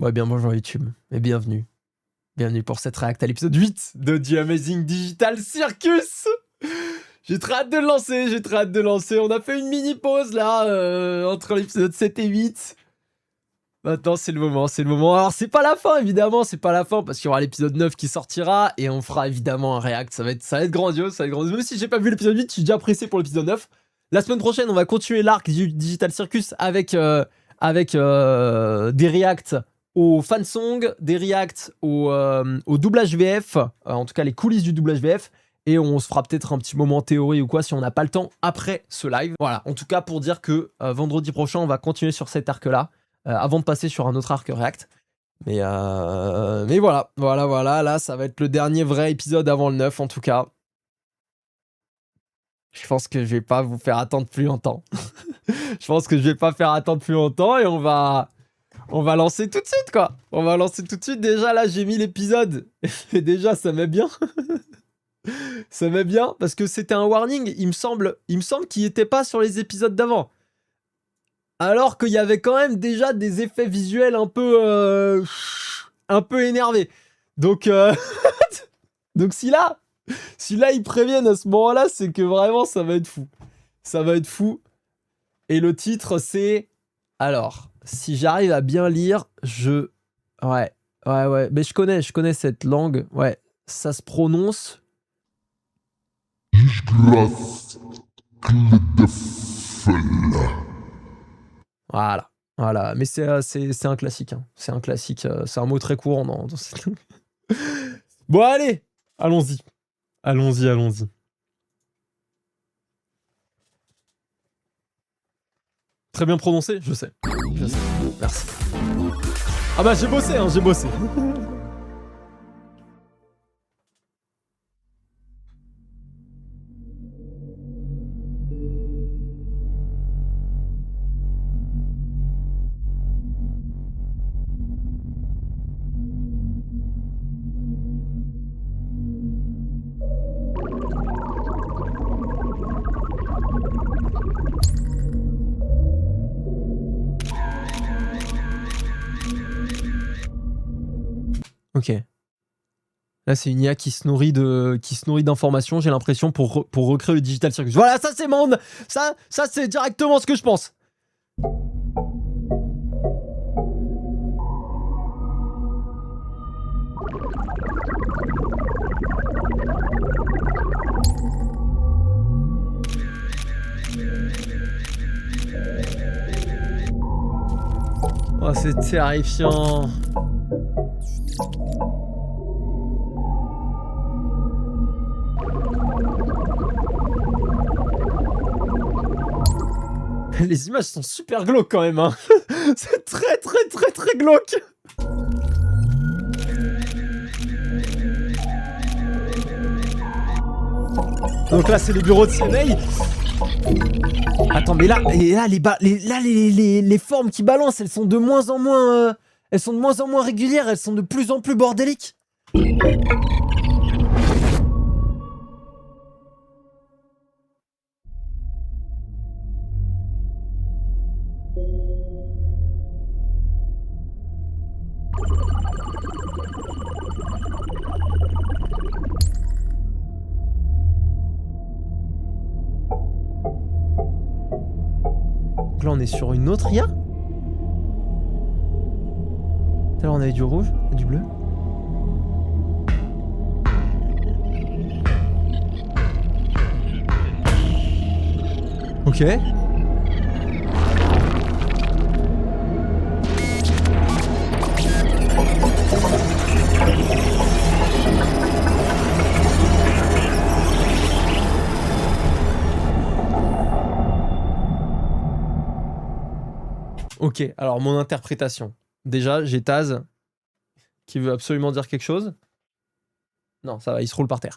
Ouais, bien bonjour YouTube, et bienvenue. Bienvenue pour cette réact à l'épisode 8 de The Amazing Digital Circus. J'ai très hâte de le lancer, On a fait une mini pause là, entre l'épisode 7 et 8. Maintenant c'est le moment. Alors c'est pas la fin évidemment, c'est pas la fin parce qu'il y aura l'épisode 9 qui sortira et on fera évidemment un réact. Ça va être grandiose, Même si j'ai pas vu l'épisode 8, je suis déjà pressé pour l'épisode 9. La semaine prochaine, on va continuer l'arc du Digital Circus avec des reacts aux fansongs, des reacts au doublage VF, en tout cas les coulisses du doublage VF, et on se fera peut-être un petit moment théorie ou quoi si on n'a pas le temps après ce live. Voilà, en tout cas pour dire que vendredi prochain, on va continuer sur cet arc-là, avant de passer sur un autre arc react. Mais voilà, là ça va être le dernier vrai épisode avant le 9 en tout cas. Je pense que je vais pas vous faire attendre plus longtemps. Je pense que je vais pas faire attendre plus longtemps et on va lancer tout de suite, quoi. On va lancer tout de suite. Déjà, là, j'ai mis l'épisode. Et déjà, ça met bien. Ça met bien parce que c'était un warning. Il me semble qu'il était pas sur les épisodes d'avant. Alors qu'il y avait quand même déjà des effets visuels un peu énervés. Donc, donc si là, ils préviennent à ce moment-là, c'est que vraiment, ça va être fou. Ça va être fou. Et le titre, c'est... Alors, si j'arrive à bien lire, Ouais. Mais je connais cette langue. Ouais, ça se prononce... Voilà. Mais c'est un classique. Hein. C'est un classique. C'est un mot très courant dans cette langue. Bon, allez, allons-y. Allons-y. Très bien prononcé, je sais. Merci. Ah bah j'ai bossé. Ok. Là, c'est une IA qui se nourrit d'informations, j'ai l'impression, pour recréer le Digital Circus. Voilà, ça c'est ça c'est directement ce que je pense. Oh, c'est terrifiant. Les images sont super glauques quand même, hein. C'est très glauque. Donc là, c'est les bureaux de CNA. Attends, mais là, les formes qui balancent, elles sont de moins en moins régulières, elles sont de plus en plus bordéliques. Donc là, on est sur une autre IA. Tout à l'heure, on avait du rouge et du bleu. Ok. Ok, alors mon interprétation. Déjà, j'ai Taz qui veut absolument dire quelque chose. Non, ça va, il se roule par terre.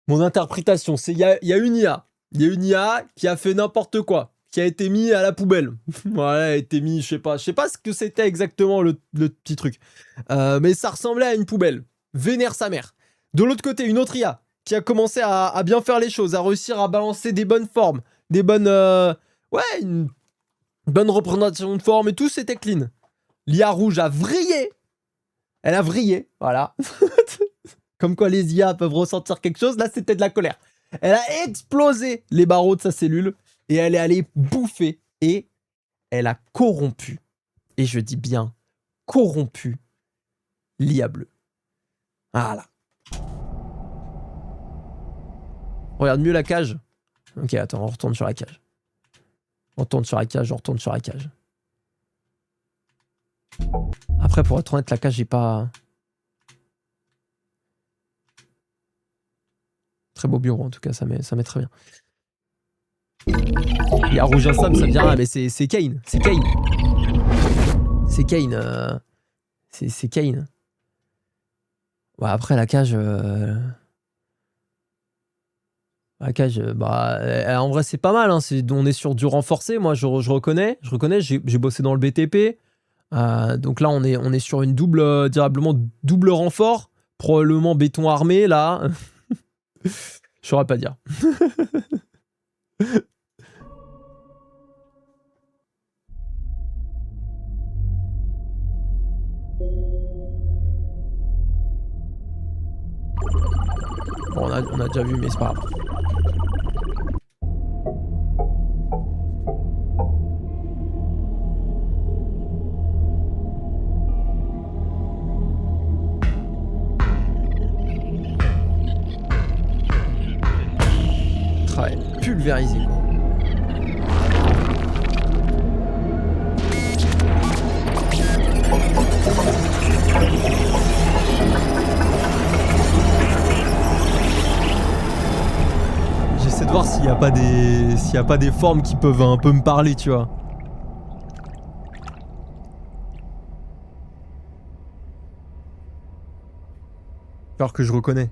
Mon interprétation, c'est il y a une IA. Il y a une IA qui a fait n'importe quoi, qui a été mis à la poubelle. Voilà, elle a été mis, je sais pas ce que c'était exactement le petit truc. Mais ça ressemblait à une poubelle. Vénère sa mère. De l'autre côté, une autre IA qui a commencé à bien faire les choses, à réussir à balancer des bonnes formes, des bonnes... une bonne représentation de forme et tout, c'était clean. L'IA rouge a vrillé. Elle a vrillé, voilà. Comme quoi les IA peuvent ressentir quelque chose. Là, c'était de la colère. Elle a explosé les barreaux de sa cellule et elle est allée bouffer et elle a corrompu, et je dis bien corrompu, l'IA bleue. Voilà. Regarde mieux la cage. Ok, attends, on retourne sur la cage. On retourne sur la cage, on retourne sur la cage. Après, pour être honnête, la cage, j'ai pas... Très beau bureau, en tout cas, ça met très bien. Il y a rouge ensemble, ça me dit rien, mais c'est Kane. C'est Kane. C'est Kane. C'est Kane. Ouais, après, la cage... La cage, bah, en vrai, c'est pas mal. Hein. On est sur du renforcé. Moi, je reconnais. J'ai bossé dans le BTP. Donc là, on est sur une double, durablement double renfort. Probablement béton armé, là. Je saurais pas dire. Bon, on a déjà vu, mais c'est pas grave. Ouais, pulvérisé, quoi. J'essaie de voir s'il n'y a pas des formes qui peuvent un peu me parler, tu vois. Alors que je reconnais.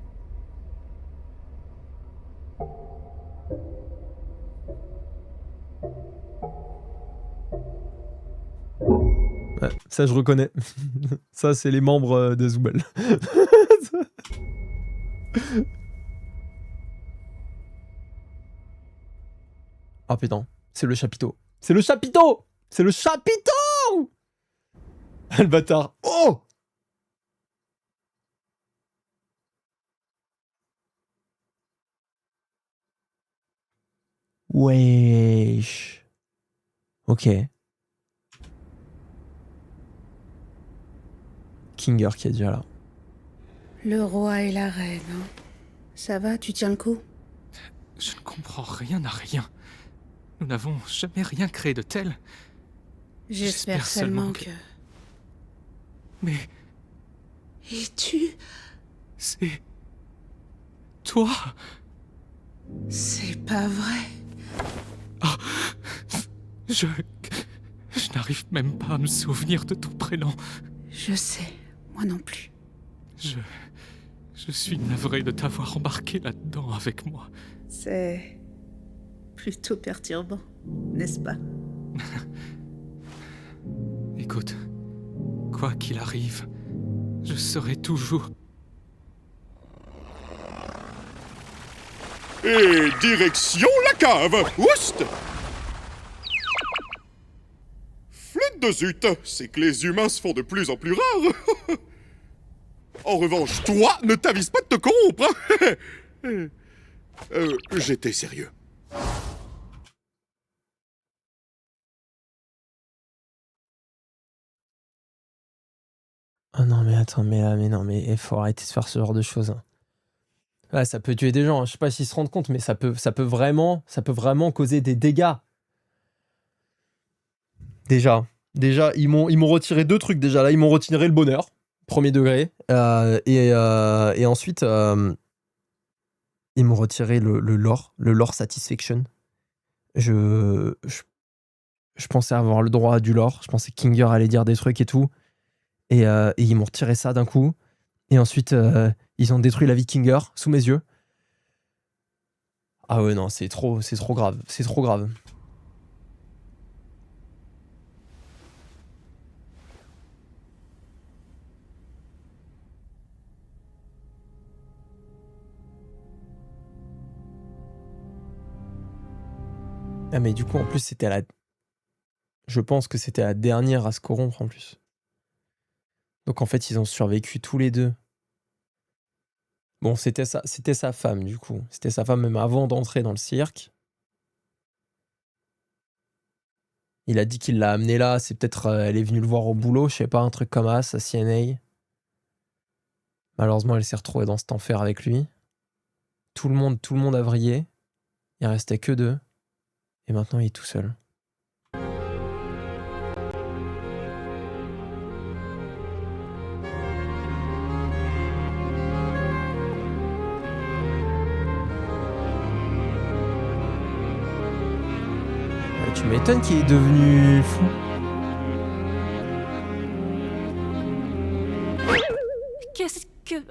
Ouais, ça je reconnais. Ça c'est les membres de Zoubel. Ah putain, c'est le chapiteau. C'est le chapiteau. C'est le chapiteau. Le bâtard. Oh. Wesh. Ok. Kinger qui est déjà là. Le roi et la reine, hein. Ça va, tu tiens le coup? Je ne comprends rien à rien. Nous n'avons jamais rien créé de tel. J'espère seulement que... Mais Et tu... c'est... toi? C'est pas vrai. Je n'arrive même pas à me souvenir de ton prénom. Je sais, moi non plus. Je suis navré de t'avoir embarqué là-dedans avec moi. C'est... plutôt perturbant, n'est-ce pas? Écoute, quoi qu'il arrive, je serai toujours... Et direction la cave. Oust! Flûte de zut, c'est que les humains se font de plus en plus rares. En revanche, toi, ne t'avise pas de te corrompre. J'étais sérieux. Oh non mais attends, mais non, mais il faut arrêter de faire ce genre de choses. Hein. Ouais, ça peut tuer des gens, hein. Je sais pas s'ils se rendent compte, mais ça peut vraiment causer des dégâts. Déjà, ils m'ont retiré 2 trucs déjà. Là, ils m'ont retiré le bonheur, premier degré, et ensuite, ils m'ont retiré le lore satisfaction. Je pensais avoir le droit à du lore. Je pensais que Kinger allait dire des trucs et tout, et ils m'ont retiré ça d'un coup. Et ensuite, ils ont détruit la vie de Kinger sous mes yeux. Ah ouais, non, c'est trop grave. C'est trop grave. Ah mais du coup, en plus, je pense que c'était la dernière à se corrompre, en plus. Donc en fait, ils ont survécu tous les deux. Bon, c'était sa femme, du coup. C'était sa femme même avant d'entrer dans le cirque. Il a dit qu'il l'a amenée là. C'est peut-être... elle est venue le voir au boulot, je sais pas, un truc comme ça, à CNA. Malheureusement, elle s'est retrouvée dans cet enfer avec lui. Tout le monde a vrillé. Il restait que deux. Et maintenant, il est tout seul. Tu m'étonnes qu'il est devenu fou. Qu'est-ce que...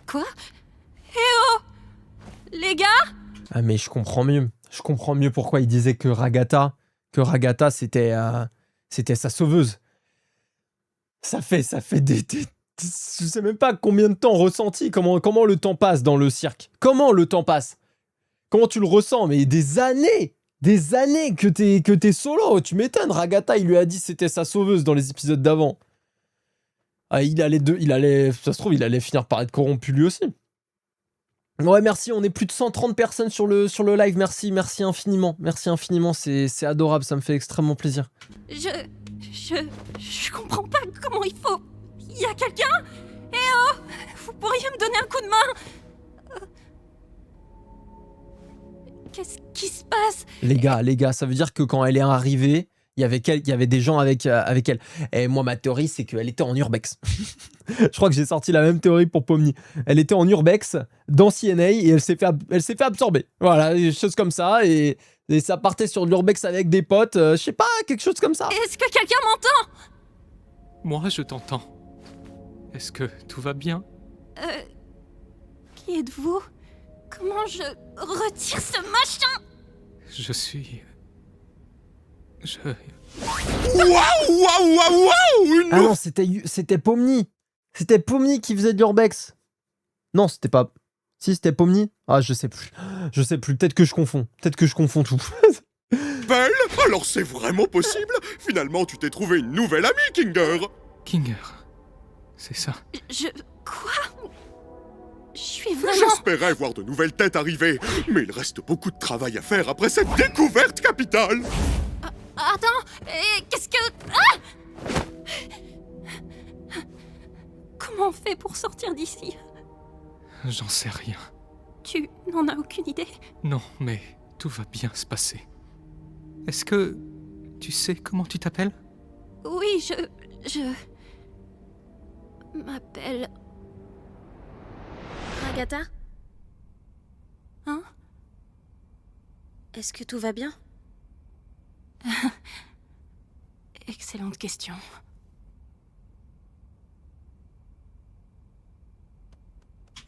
Quoi? Eh oh! Les gars? Ah mais je comprends mieux. Je comprends mieux pourquoi il disait que Ragata c'était sa sauveuse. Ça fait je sais même pas combien de temps ressenti, comment le temps passe dans le cirque. Comment le temps passe? Comment tu le ressens? Mais des années que t'es solo. Tu m'étonnes. Ragata, il lui a dit que c'était sa sauveuse dans les épisodes d'avant. Ah, ça se trouve, il allait finir par être corrompu lui aussi. Ouais, merci. On est plus de 130 personnes sur le live. Merci infiniment. Merci infiniment. C'est adorable. Ça me fait extrêmement plaisir. Je comprends pas comment il faut. Il y a quelqu'un? Eh oh! Vous pourriez me donner un coup de main? Qu'est-ce qui se passe? Les gars, ça veut dire que quand elle est arrivée, il y avait des gens avec elle. Et moi, ma théorie, c'est qu'elle était en urbex. Je crois que j'ai sorti la même théorie pour Pomni. Elle était en urbex, dans CNA, et elle s'est fait absorber. Voilà, des choses comme ça, et ça partait sur de l'urbex avec des potes, je sais pas, quelque chose comme ça. Est-ce que quelqu'un m'entend? Moi, je t'entends. Est-ce que tout va bien? Qui êtes-vous? Comment je retire ce machin? Je suis... Waouh! Ah non, c'était Pomni. C'était Pomni qui faisait de l'urbex. Non, c'était pas... Si, c'était Pomni. Ah, je sais plus. Peut-être que je confonds. Tout. Belle? Alors c'est vraiment possible? Finalement, tu t'es trouvé une nouvelle amie, Kinger! Kinger. C'est ça. Quoi? Je suis vraiment... J'espérais voir de nouvelles têtes arriver, mais il reste beaucoup de travail à faire après cette découverte capitale! Attends, qu'est-ce que... Ah! Comment on fait pour sortir d'ici? J'en sais rien. Tu n'en as aucune idée? Non, mais tout va bien se passer. Est-ce que... tu sais comment tu t'appelles? Oui, je... m'appelle... Ragata? Hein? Est-ce que tout va bien? Excellente question.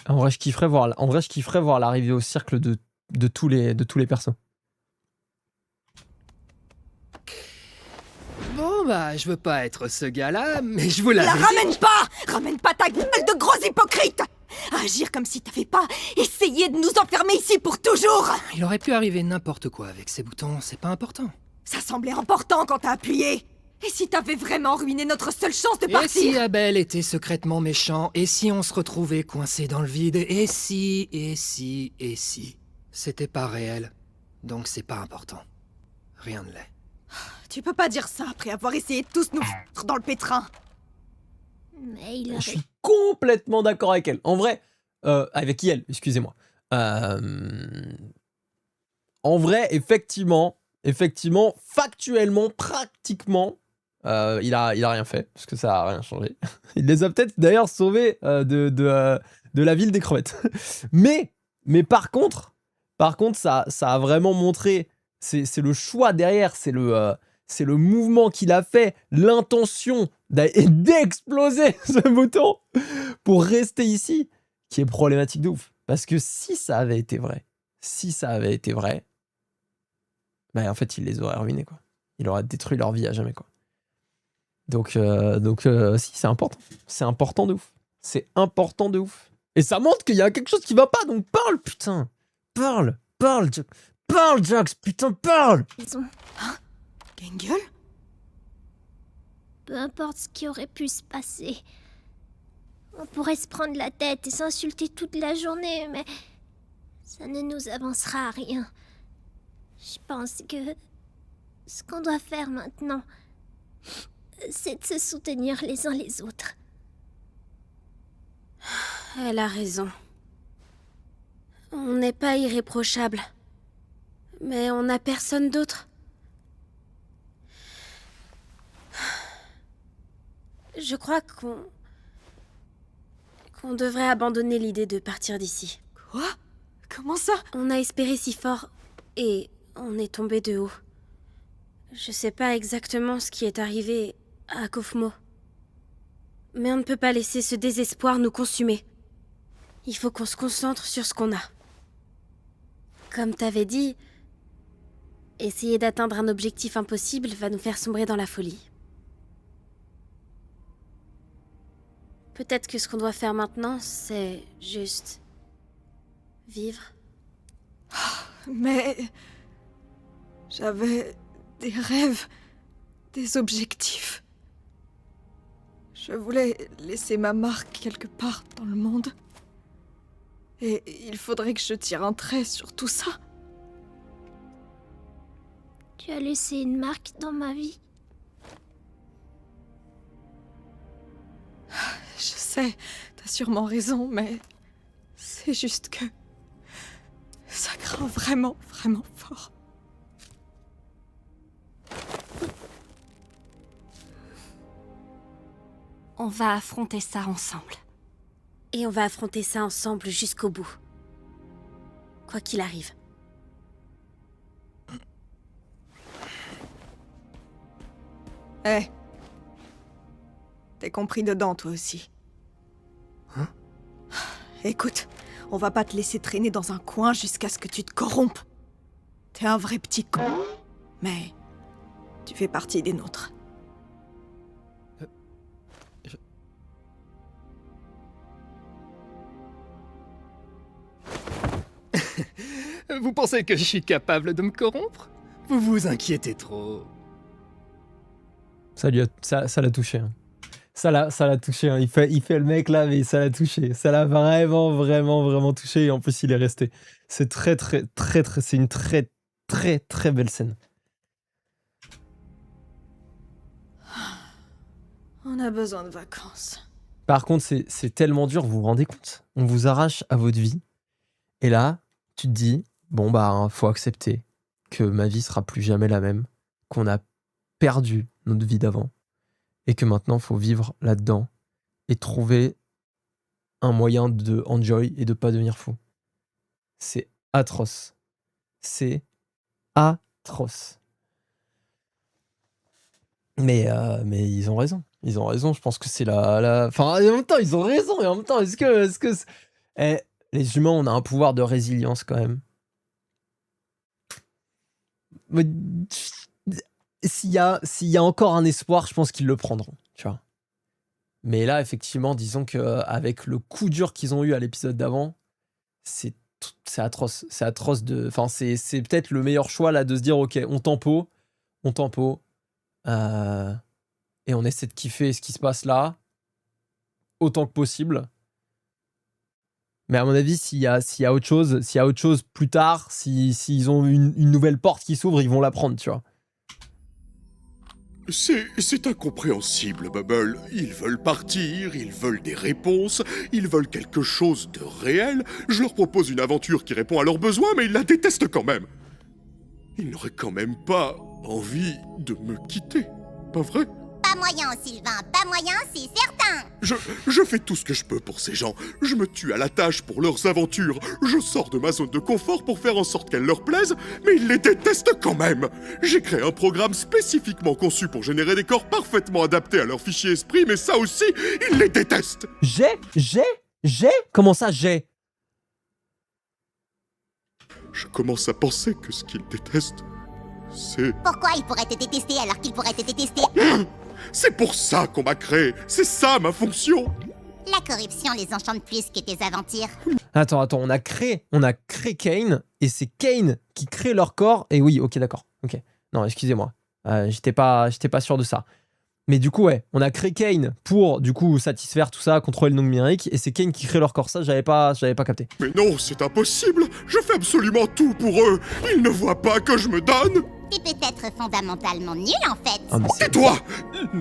En vrai, je kifferais voir l'arrivée au cercle de tous les persos. Bon bah, je veux pas être ce gars-là, mais je vous l'avais dit. Ramène pas ta gueule de gros hypocrite! Agir comme si t'avais pas essayé de nous enfermer ici pour toujours! Il aurait pu arriver n'importe quoi avec ces boutons, c'est pas important. Ça semblait important quand t'as appuyé! Et si t'avais vraiment ruiné notre seule chance de Et partir? si Abel était secrètement méchant? Et si on se retrouvait coincé dans le vide? Et si... C'était pas réel, donc c'est pas important. Rien ne l'est. Tu peux pas dire ça après avoir essayé de tous nous foutre dans le pétrin! Mais il Je avait... suis complètement d'accord avec elle. En vrai, avec elle, excusez-moi. En vrai, effectivement, factuellement, pratiquement, il a rien fait, parce que ça a rien changé. Il les a peut-être d'ailleurs sauvés de la ville des crevettes. mais par contre, ça a vraiment montré, c'est le choix derrière, c'est le mouvement qu'il a fait, l'intention d'exploser ce bouton pour rester ici, qui est problématique de ouf. Parce que si ça avait été vrai, bah en fait, il les aurait ruinés, quoi. Il aurait détruit leur vie à jamais, quoi. Donc si, c'est important. C'est important de ouf. C'est important de ouf. Et ça montre qu'il y a quelque chose qui va pas, donc parle, putain. Parle, Jax, putain, parle. Ils ont... Gengel? Peu importe ce qui aurait pu se passer. On pourrait se prendre la tête et s'insulter toute la journée, mais ça ne nous avancera à rien. Je pense que ce qu'on doit faire maintenant, c'est de se soutenir les uns les autres. Elle a raison. On n'est pas irréprochable. Mais on n'a personne d'autre. Je crois qu'on devrait abandonner l'idée de partir d'ici. Quoi? Comment ça? On a espéré si fort et on est tombé de haut. Je sais pas exactement ce qui est arrivé à Kofmo. Mais on ne peut pas laisser ce désespoir nous consumer. Il faut qu'on se concentre sur ce qu'on a. Comme t'avais dit, essayer d'atteindre un objectif impossible va nous faire sombrer dans la folie. Peut-être que ce qu'on doit faire maintenant, c'est juste vivre. Mais j'avais des rêves, des objectifs. Je voulais laisser ma marque quelque part dans le monde. Et il faudrait que je tire un trait sur tout ça. Tu as laissé une marque dans ma vie. Je sais, t'as sûrement raison, mais c'est juste que ça craint vraiment, vraiment fort. On va affronter ça ensemble. Et on va affronter ça ensemble jusqu'au bout. Quoi qu'il arrive. Hé, t'es compris dedans, toi aussi. Hein? Écoute, on va pas te laisser traîner dans un coin jusqu'à ce que tu te corrompes. T'es un vrai petit con. Mais tu fais partie des nôtres. Vous pensez que je suis capable de me corrompre? Vous vous inquiétez trop. Ça l'a touché. Hein. Ça l'a touché. Hein. Il fait le mec là, mais ça l'a touché. Ça l'a vraiment, vraiment, vraiment touché. Et en plus, il est resté. C'est c'est une très, très, très belle scène. On a besoin de vacances. Par contre, c'est tellement dur, vous vous rendez compte? On vous arrache à votre vie. Et là, tu te dis, bon bah, faut accepter que ma vie sera plus jamais la même, qu'on a perdu notre vie d'avant, et que maintenant, faut vivre là-dedans et trouver un moyen de enjoy et de pas devenir fou. C'est atroce. C'est atroce. Mais ils ont raison. Ils ont raison. Je pense que c'est la... Enfin, en même temps, ils ont raison. Et en même temps, est-ce que... les humains, on a un pouvoir de résilience quand même. Mais s'il y a encore un espoir, je pense qu'ils le prendront, tu vois. Mais là, effectivement, disons qu'avec le coup dur qu'ils ont eu à l'épisode d'avant, c'est atroce. C'est atroce de... Enfin, c'est peut-être le meilleur choix là de se dire, ok, on tempo. Et on essaie de kiffer ce qui se passe là autant que possible. Mais à mon avis, s'il y a autre chose plus tard, s'ils ont une nouvelle porte qui s'ouvre, ils vont la prendre, tu vois. C'est incompréhensible, Bubble. Ils veulent partir, ils veulent des réponses, ils veulent quelque chose de réel. Je leur propose une aventure qui répond à leurs besoins, mais ils la détestent quand même. Ils n'auraient quand même pas envie de me quitter, pas vrai? Pas moyen, Sylvain, pas moyen, c'est certain. Je fais tout ce que je peux pour ces gens. Je me tue à la tâche pour leurs aventures. Je sors de ma zone de confort pour faire en sorte qu'elles leur plaisent, mais ils les détestent quand même. J'ai créé un programme spécifiquement conçu pour générer des corps parfaitement adaptés à leur fichier esprit, mais ça aussi, ils les détestent. Comment ça, j'ai? Je commence à penser que ce qu'ils détestent, c'est... Pourquoi ils pourraient te détester alors qu'ils pourraient te détester? C'est pour ça qu'on m'a créé. C'est ça ma fonction. La corruption les enchante plus que tes aventures. Attends, on a créé Kane, et c'est Kane qui crée leur corps. Et oui, ok, d'accord. Ok. Non, excusez-moi. J'étais pas sûr de ça. Mais du coup, ouais, on a créé Kane pour, du coup, satisfaire tout ça, contrôler le nom numérique, et c'est Kane qui crée leur corps. Ça, j'avais pas capté. Mais non, c'est impossible. Je fais absolument tout pour eux. Ils ne voient pas que je me donne. T'es peut-être fondamentalement nul en fait. Ah, mais Et toi?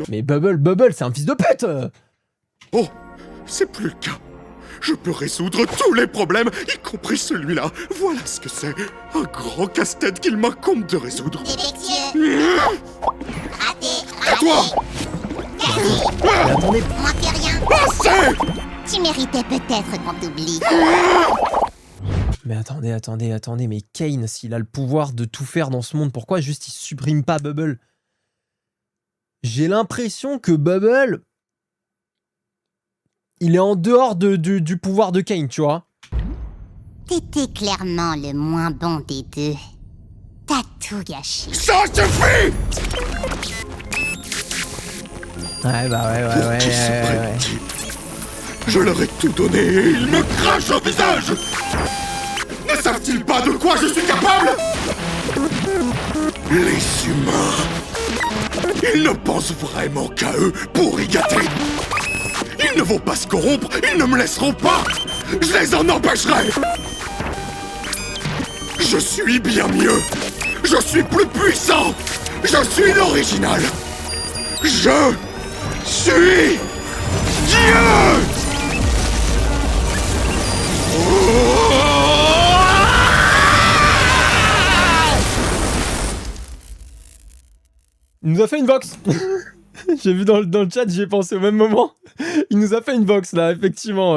Mais Bubble, c'est un fils de pute. Oh, c'est plus le cas. Je peux résoudre tous les problèmes, y compris celui-là. Voilà ce que c'est. Un grand casse-tête qu'il m'incombe de résoudre. Défectueux. Raté. À toi! Mais attendez, Moins que rien. Assez! Tu méritais peut-être qu'on t'oublie. mais attendez, mais Kane, s'il a le pouvoir de tout faire dans ce monde, pourquoi juste il supprime pas Bubble? J'ai l'impression que Bubble, il est en dehors du pouvoir de Kane, tu vois. T'étais clairement le moins bon des deux. T'as tout gâché. Ça suffit! Ouais, bah ouais. Je leur ai tout donné et ils me crachent au visage! Ne savent-ils pas de quoi je suis capable? Les humains! Ils ne pensent vraiment qu'à eux pour y gâter! Ils ne vont pas se corrompre, ils ne me laisseront pas! Je les en empêcherai! Je suis bien mieux! Je suis plus puissant! Je suis l'original! Je suis Dieu! Il nous a fait une vox. J'ai vu dans le chat, j'y ai pensé au même moment. Il nous a fait une vox là, effectivement.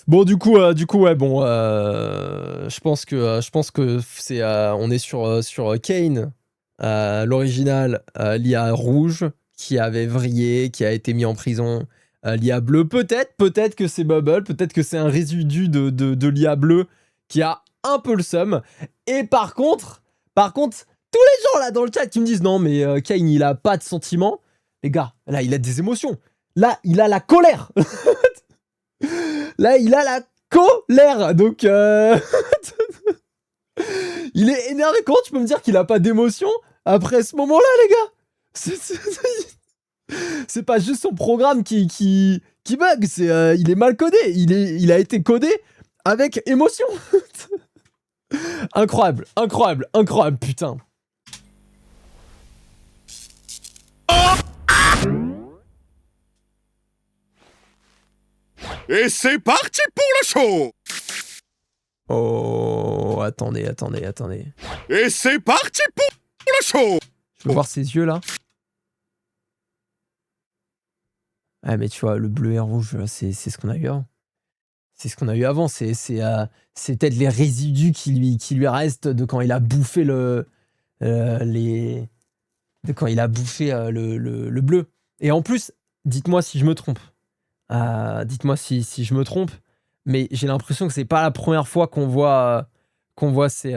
Bon, du coup, ouais, bon, je pense que c'est, on est sur Kane, l'original, l'IA rouge, qui avait vrillé, qui a été mis en prison. L'IA bleu, peut-être que c'est Bubble, peut-être que c'est un résidu de l'IA bleu qui a un peu le seum. Et par contre, tous les gens là dans le chat qui me disent non mais Kane il a pas de sentiments, les gars, là il a des émotions. Là il a la colère. Là il a la colère. Donc il est énervé. Comment tu peux me dire qu'il a pas d'émotion après ce moment-là, les gars? C'est pas juste son programme qui bug, c'est il est mal codé. Il a été codé avec émotion. Incroyable, putain. Et c'est parti pour le show! Oh, attendez. Et c'est parti pour le show! Je veux voir ses yeux là. Ah mais tu vois, le bleu et rouge, c'est ce qu'on a eu avant. C'est ce qu'on a eu avant. C'est peut-être les résidus qui lui restent de quand il a bouffé le bleu. Et en plus, dites-moi si je me trompe. Dites-moi si je me trompe. Mais j'ai l'impression que c'est pas la première fois qu'on voit ces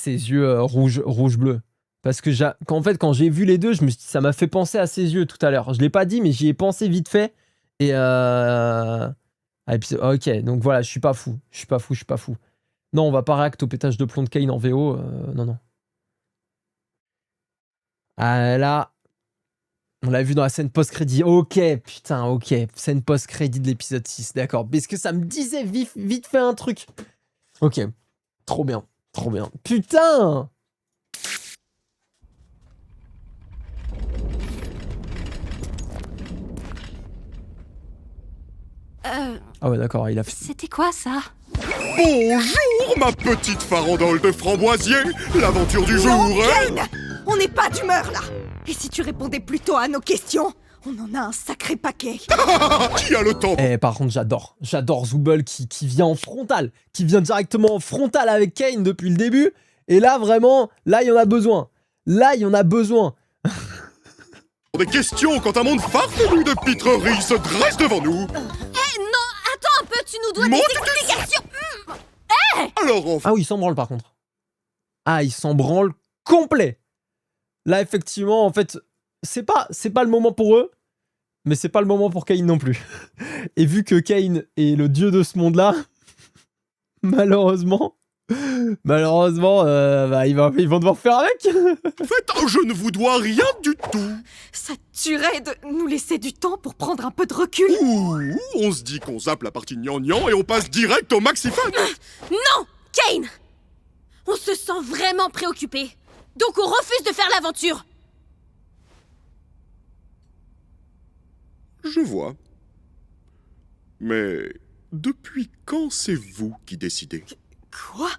yeux rouge-bleu. Parce que quand j'ai vu les deux, ça m'a fait penser à ses yeux tout à l'heure. Je l'ai pas dit, mais j'y ai pensé vite fait. Et ok, donc voilà, je suis pas fou. Non, on va pas réacter au pétage de plomb de Kane en VO. Non. Ah là, on l'a vu dans la scène post-crédit. Ok, scène post-crédit de l'épisode 6, d'accord. Parce que ça me disait vite fait un truc. Ok, trop bien. Putain! Ah ouais, d'accord, il a fait... C'était quoi ça? Bonjour, ma petite farandole de framboisier! L'aventure du jour, hein? On n'est pas d'humeur là. Et si tu répondais plutôt à nos questions, on en a un sacré paquet. Qui a le temps? Eh, par contre, j'adore Zooble qui vient en frontal, qui vient directement en frontal avec Kane depuis le début. Et là, vraiment, là, il y en a besoin. Des questions quand un monde farfelu de pitreries se dresse devant nous. Non, attends un peu, tu nous dois Mon des Dieu. explications. Alors, enfin, Ah oui, il s'en branle par contre. Ah, il s'en branle complet. Là, effectivement, en fait, c'est pas le moment pour eux, mais c'est pas le moment pour Kane non plus. Et vu que Kane est le dieu de ce monde-là, malheureusement, Malheureusement, ils vont devoir faire avec. En fait, je ne vous dois rien du tout. Ça te tuerait de nous laisser du temps pour prendre un peu de recul. Ouh, on se dit qu'on zappe la partie gnangnan et on passe direct au maxifan. Non, Kane! On se sent vraiment préoccupé. Donc on refuse de faire l'aventure. Je vois. Mais depuis quand c'est vous qui décidez? Quoi?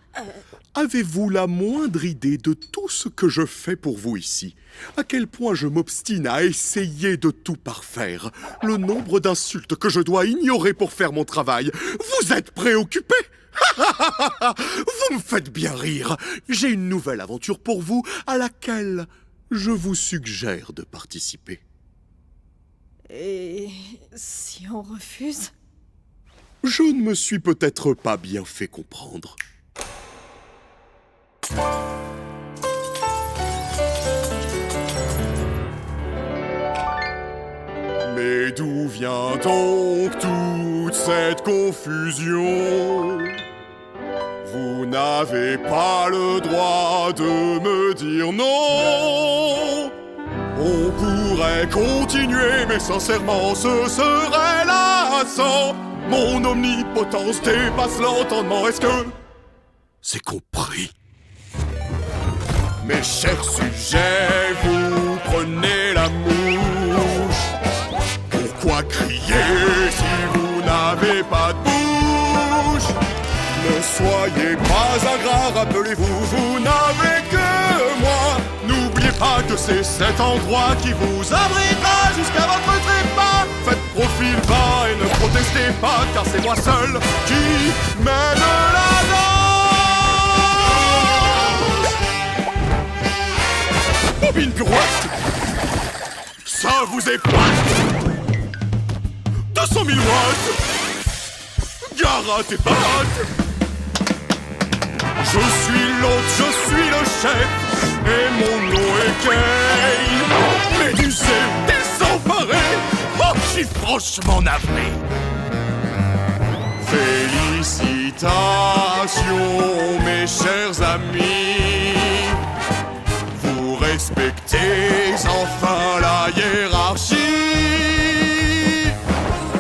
Avez-vous la moindre idée de tout ce que je fais pour vous ici? À quel point je m'obstine à essayer de tout parfaire? Le nombre d'insultes que je dois ignorer pour faire mon travail? Vous êtes préoccupé? Vous me faites bien rire. J'ai une nouvelle aventure pour vous à laquelle je vous suggère de participer. Et si on refuse? Je ne me suis peut-être pas bien fait comprendre. Mais d'où vient donc toute cette confusion? Vous n'avez pas le droit de me dire non. On pourrait continuer, mais sincèrement, ce serait lassant. Mon omnipotence dépasse l'entendement. Est-ce que c'est compris? Mes chers sujets, vous prenez la mouche. Pourquoi crier si vous n'avez pas de bouche? Ne soyez pas ingrat, rappelez-vous, vous n'avez que moi. N'oubliez pas que c'est cet endroit qui vous abritera jusqu'à votre trépas. Faites profil bas et ne protestez pas, car c'est moi seul qui mène la danse. Bobine pirouette, ça vous épate. 200 000 watts, gare à tes pattes. Je suis l'hôte, je suis le chef, et mon nom est Kane. Médusé, désemparé, oh, je suis franchement navré. Félicitations, mes chers amis. Vous respectez enfin la hiérarchie.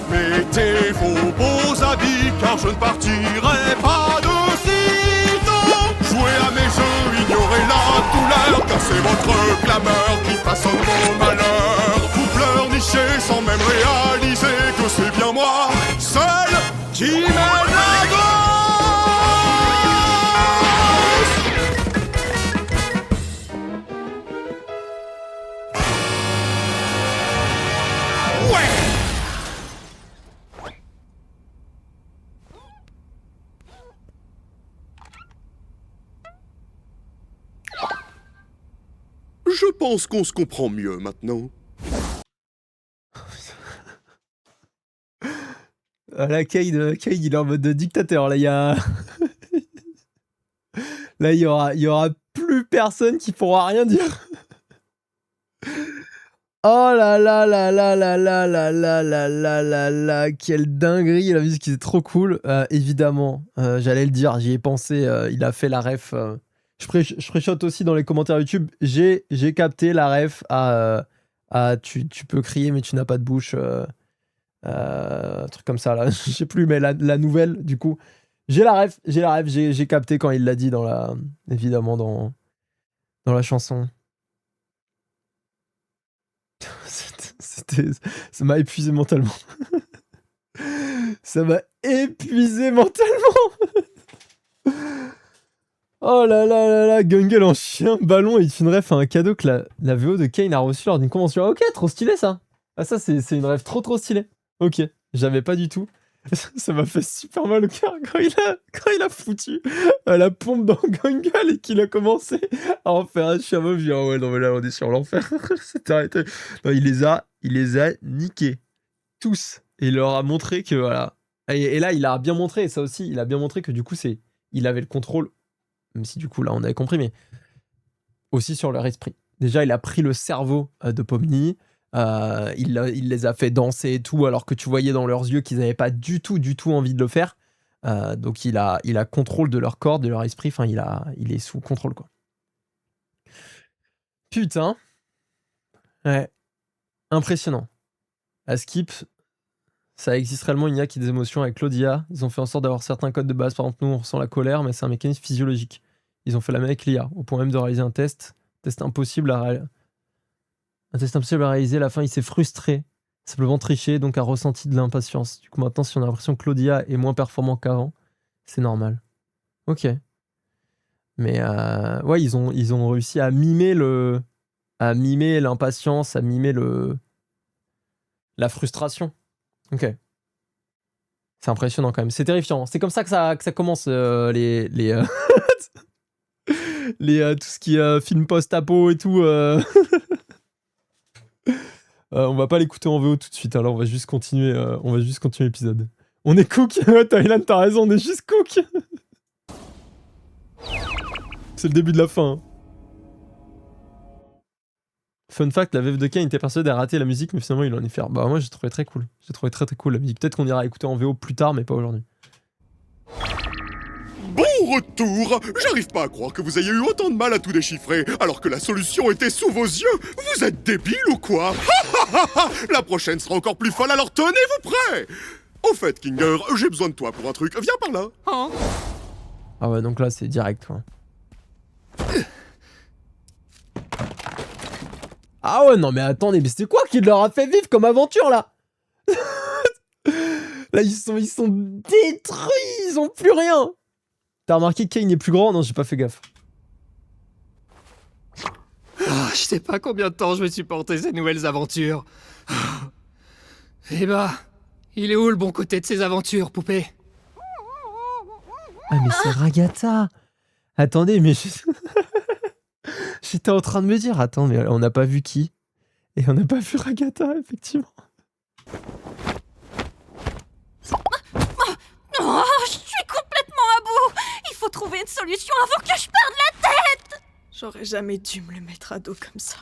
Mettez vos beaux habits, car je ne partirai pas de sitôt. Jouez à mes jeux, ignorez la douleur, car c'est votre clameur qui façonne mon malheur. Vous pleurnichez sans même réaliser que c'est bien moi, seul, qui mène la danse. Je pense qu'on se comprend mieux maintenant. Là, Kane, il est en mode dictateur. Là, il y a... Là, il y aura plus personne qui pourra rien dire. Oh là là là là là là là là là là là là, quelle dinguerie, la musique est trop cool. Évidemment, j'allais le dire, j'y ai pensé, il a fait la ref. Je préchote aussi dans les commentaires YouTube, j'ai capté la ref à tu peux crier mais tu n'as pas de bouche, un truc comme ça là, je sais plus, mais la nouvelle du coup. J'ai la ref, j'ai capté quand il l'a dit évidemment dans la chanson. Ça m'a épuisé mentalement. Ça m'a épuisé mentalement. Oh là là là là, Gungle en chien ballon est une ref à un cadeau que la VO de Kane a reçu lors d'une convention. Ok, trop stylé ça. Ah ça c'est une ref trop stylée. Ok, j'avais pas du tout. Ça m'a fait super mal au cœur quand il a foutu la pompe dans Gungle et qu'il a commencé à en faire un chameau. Je dis ah ouais non mais là on est sur l'enfer. C'est arrêté. Non, il les a niqués tous et il leur a montré que voilà. Et là il a bien montré, et ça aussi il a bien montré que du coup il avait le contrôle, même si du coup là on avait compris, mais aussi sur leur esprit. Déjà il a pris le cerveau de Pomni. Il les a fait danser et tout, alors que tu voyais dans leurs yeux qu'ils n'avaient pas du tout envie de le faire. Donc il a contrôle de leur corps, de leur esprit. Enfin, il est sous contrôle, quoi. Putain. Ouais. Impressionnant. À Skip, ça existe réellement une IA qui a des émotions avec Claudia. Ils ont fait en sorte d'avoir certains codes de base. Par exemple, nous, on ressent la colère, mais c'est un mécanisme physiologique. Ils ont fait la même avec l'IA, au point même de réaliser un test. Un test impossible à réaliser. À la fin, il s'est frustré. Simplement triché, donc a ressenti de l'impatience. Du coup, maintenant, si on a l'impression que Claudia est moins performant qu'avant, c'est normal. Ok. Mais ouais, ils ont réussi à mimer l'impatience, à mimer la frustration. Ok. C'est impressionnant quand même. C'est terrifiant. C'est comme ça que ça commence tout ce qui est film post-apo et tout. On va pas l'écouter en VO tout de suite. Alors on va juste continuer l'épisode. On est cook. Thailand, t'as raison. On est juste cook. C'est le début de la fin. Hein. Fun fact, la VF de Kane était persuadée de rater la musique, mais finalement il en est fier. Bah moi j'ai trouvé très cool. J'ai trouvé très cool la musique. Peut-être qu'on ira écouter en VO plus tard, mais pas aujourd'hui. Bon retour! J'arrive pas à croire que vous ayez eu autant de mal à tout déchiffrer, alors que la solution était sous vos yeux! Vous êtes débile ou quoi? La prochaine sera encore plus folle, alors tenez-vous prêts! Au fait, Kinger, j'ai besoin de toi pour un truc. Viens par là! Hein? Ah ouais, donc là c'est direct, quoi. Ah ouais, non mais attendez, mais c'était quoi qui leur a fait vivre comme aventure, là? Là, ils sont détruits, ils ont plus rien! T'as remarqué que Kane est plus grand? Non, j'ai pas fait gaffe. Ah, je sais pas combien de temps je vais supporter ces nouvelles aventures. Eh bah, il est où le bon côté de ces aventures, poupée? Ah mais c'est Ragata! Attendez, mais j'étais en train de me dire, attends, mais on n'a pas vu qui? Et on n'a pas vu Ragata, effectivement. Oh, je suis complètement à bout. Il faut trouver une solution avant que je perde la tête. J'aurais jamais dû me le mettre à dos comme ça.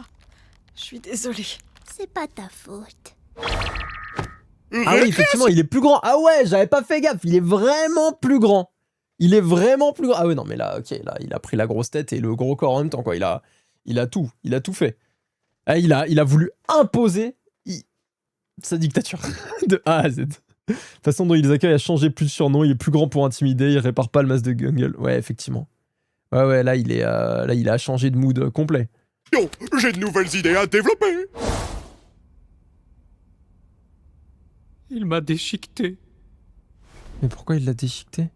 Je suis désolée. C'est pas ta faute. Ah oui, effectivement, il est plus grand. Ah ouais, j'avais pas fait gaffe, il est vraiment plus grand. Il est vraiment plus grand. Ah ouais, non, mais là, ok, là, il a pris la grosse tête et le gros corps en même temps, quoi. Il a tout fait. Ah, il a voulu imposer sa dictature de A à Z. La façon dont il les accueille a changé, plus de surnom, il est plus grand pour intimider, il répare pas le masque de Gungle. Ouais, effectivement. Ouais, là, il a changé de mood complet. Yo, j'ai de nouvelles idées à développer! Il m'a déchiqueté. Mais pourquoi il l'a déchiqueté?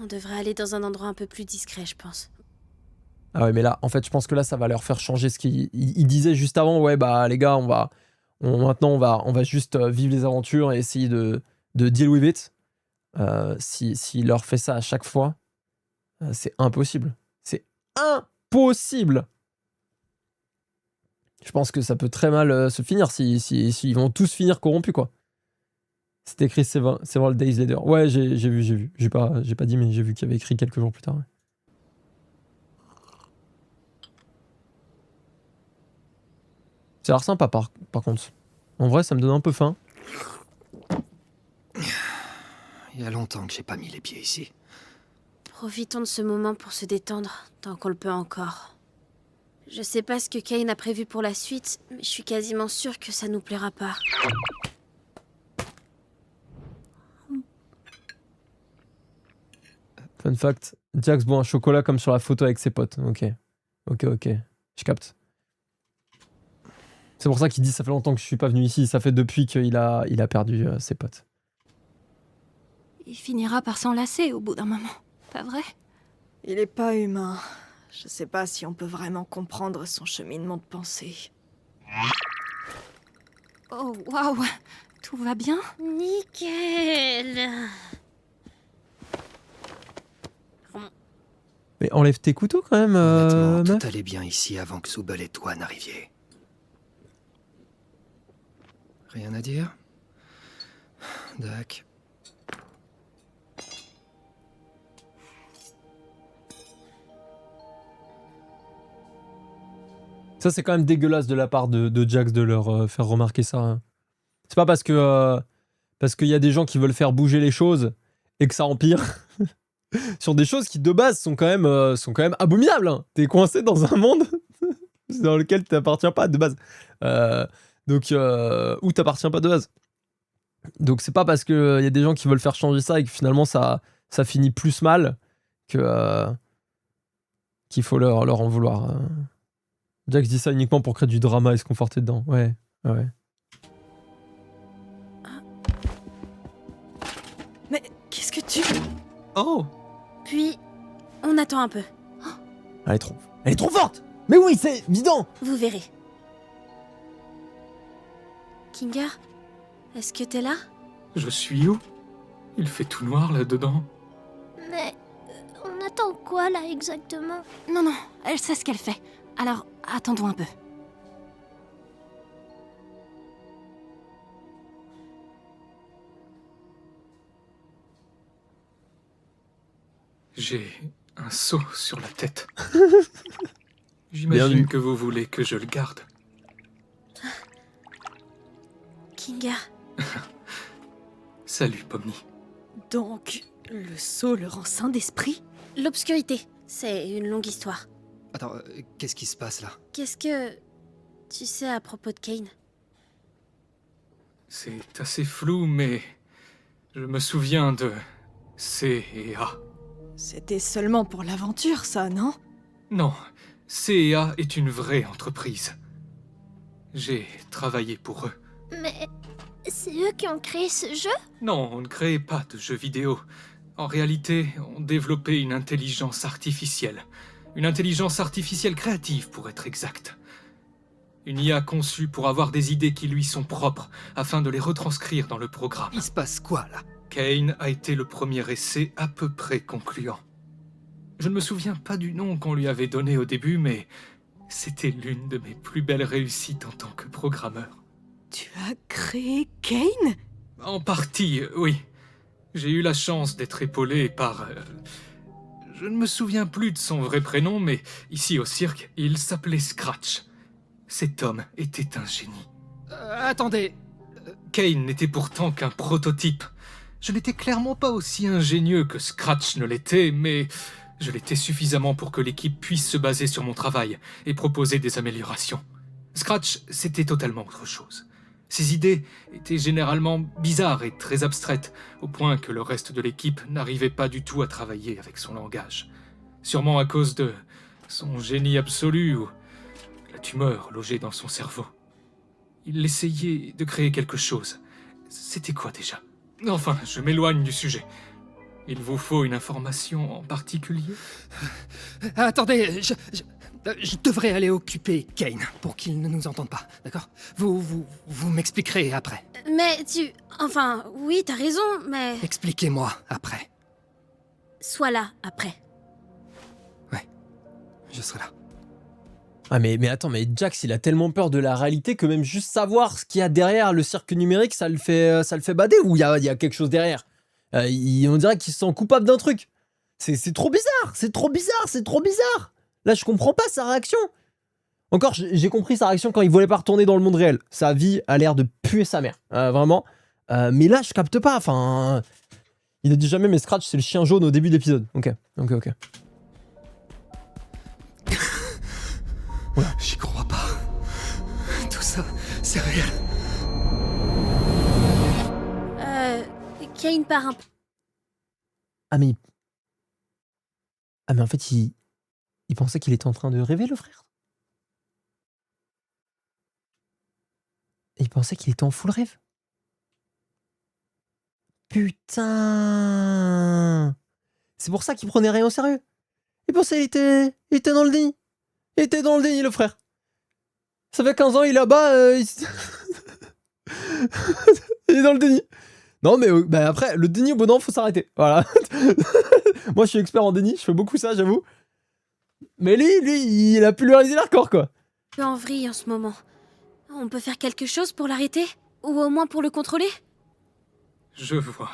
On devrait aller dans un endroit un peu plus discret, je pense. Ah ouais, mais là, en fait, je pense que là, ça va leur faire changer ce qu'il disait juste avant. Ouais, bah, les gars, maintenant, on va juste vivre les aventures et essayer de deal with it. S'il leur fait ça à chaque fois, c'est impossible. C'est impossible! Je pense que ça peut très mal se finir s'ils vont tous finir corrompus, quoi. C'est écrit Several Days Later. Ouais, j'ai vu. J'ai pas dit, mais j'ai vu qu'il y avait écrit quelques jours plus tard. Ouais. C'est l'air sympa, par contre. En vrai, ça me donne un peu faim. Il y a longtemps que j'ai pas mis les pieds ici. Profitons de ce moment pour se détendre, tant qu'on le peut encore. Je sais pas ce que Kane a prévu pour la suite, mais je suis quasiment sûre que ça nous plaira pas. Fun fact, Jax boit un chocolat comme sur la photo avec ses potes. Ok. Je capte. C'est pour ça qu'il dit ça fait longtemps que je suis pas venu ici. Ça fait depuis qu'il a perdu ses potes. Il finira par s'enlacer au bout d'un moment, pas vrai? Il est pas humain. Je sais pas si on peut vraiment comprendre son cheminement de pensée. Oh, waouh! Tout va bien? Nickel! Mais enlève tes couteaux quand même, Honnêtement, meuf. tout allait bien ici avant que Soubel et toi n'arriviez. Rien à dire? Dac. Ça, c'est quand même dégueulasse de la part de Jax de leur faire remarquer ça. Hein. C'est pas parce qu'il y a des gens qui veulent faire bouger les choses et que ça empire sur des choses qui de base sont quand même abominables. Hein. T'es coincé dans un monde dans lequel t'appartiens pas de base. Où t'appartiens pas de base. Donc c'est pas parce que y a des gens qui veulent faire changer ça et que finalement ça finit plus mal que qu'il faut leur en vouloir. Jax dit ça uniquement pour créer du drama et se conforter dedans. Ouais. Mais qu'est-ce que tu... Oh! Puis, on attend un peu. Elle est trop forte. Mais oui, c'est évident. Vous verrez. Kinga, est-ce que t'es là? Je suis où? Il fait tout noir là-dedans. Mais on attend quoi là exactement? Non, elle sait ce qu'elle fait. Alors, attendons un peu. J'ai un seau sur la tête. Bien J'imagine vu. que vous voulez que je le garde. Kinga, Salut, Pomni. Donc, le sceau le rend saint d'esprit? l'obscurité, c'est une longue histoire. Attends, qu'est-ce qui se passe là? Qu'est-ce que tu sais à propos de Kane? C'est assez flou, mais je me souviens de C et A. C'était seulement pour l'aventure, ça, non? Non, C&A est une vraie entreprise. J'ai travaillé pour eux. Mais c'est eux qui ont créé ce jeu? Non, on ne créait pas de jeux vidéo. En réalité, on développait une intelligence artificielle. Une intelligence artificielle créative, pour être exact. Une IA conçue pour avoir des idées qui lui sont propres, afin de les retranscrire dans le programme. Il se passe quoi là? Kane a été le premier essai à peu près concluant. Je ne me souviens pas du nom qu'on lui avait donné au début, mais c'était l'une de mes plus belles réussites en tant que programmeur. Tu as créé Kane? En partie, oui. J'ai eu la chance d'être épaulé par... je ne me souviens plus de son vrai prénom, mais ici au cirque, il s'appelait Scratch. Cet homme était un génie. Attendez. Kane n'était pourtant qu'un prototype. Je n'étais clairement pas aussi ingénieux que Scratch ne l'était, mais je l'étais suffisamment pour que l'équipe puisse se baser sur mon travail et proposer des améliorations. Scratch, c'était totalement autre chose. Ses idées étaient généralement bizarres et très abstraites, au point que le reste de l'équipe n'arrivait pas du tout à travailler avec son langage. Sûrement à cause de son génie absolu ou la tumeur logée dans son cerveau. Il essayait de créer quelque chose. C'était quoi déjà ? Enfin, je m'éloigne du sujet. Il vous faut une information en particulier ? Attendez, je devrais aller occuper Kane pour qu'il ne nous entende pas, d'accord? Vous m'expliquerez après. Mais Enfin, oui, t'as raison, mais... Expliquez-moi après. Sois là, après. Ouais, je serai là. Ah mais attends, mais Jax, il a tellement peur de la réalité que même juste savoir ce qu'il y a derrière le cirque numérique, ça le fait bader, ou il y a quelque chose derrière. On dirait qu'il se sent coupable d'un truc. C'est trop bizarre, c'est trop bizarre. Là, je comprends pas sa réaction. Encore, j'ai compris sa réaction quand il voulait pas retourner dans le monde réel. Sa vie a l'air de puer sa mère, vraiment. Mais là, je capte pas, enfin... Il a dit jamais, mais Scratch, c'est le chien jaune au début de l'épisode. Ok. J'y crois pas. Tout ça, c'est réel. Kane part un peu. Ah mais en fait, il pensait qu'il était en train de rêver, le frère. Il pensait qu'il était en full rêve. Putain. C'est pour ça qu'il prenait rien au sérieux. Il pensait qu'il était dans le déni. Il était dans le déni, le frère. Ça fait 15 ans, il est là-bas, il est dans le déni. Non, mais après, le déni, au bout d'un moment, faut s'arrêter. Voilà. Moi, je suis expert en déni, je fais beaucoup ça, j'avoue. Mais lui, il a pu lui réaliser l'hardcore, quoi. Un peu en vrille en ce moment. On peut faire quelque chose pour l'arrêter? Ou au moins pour le contrôler? Je vois.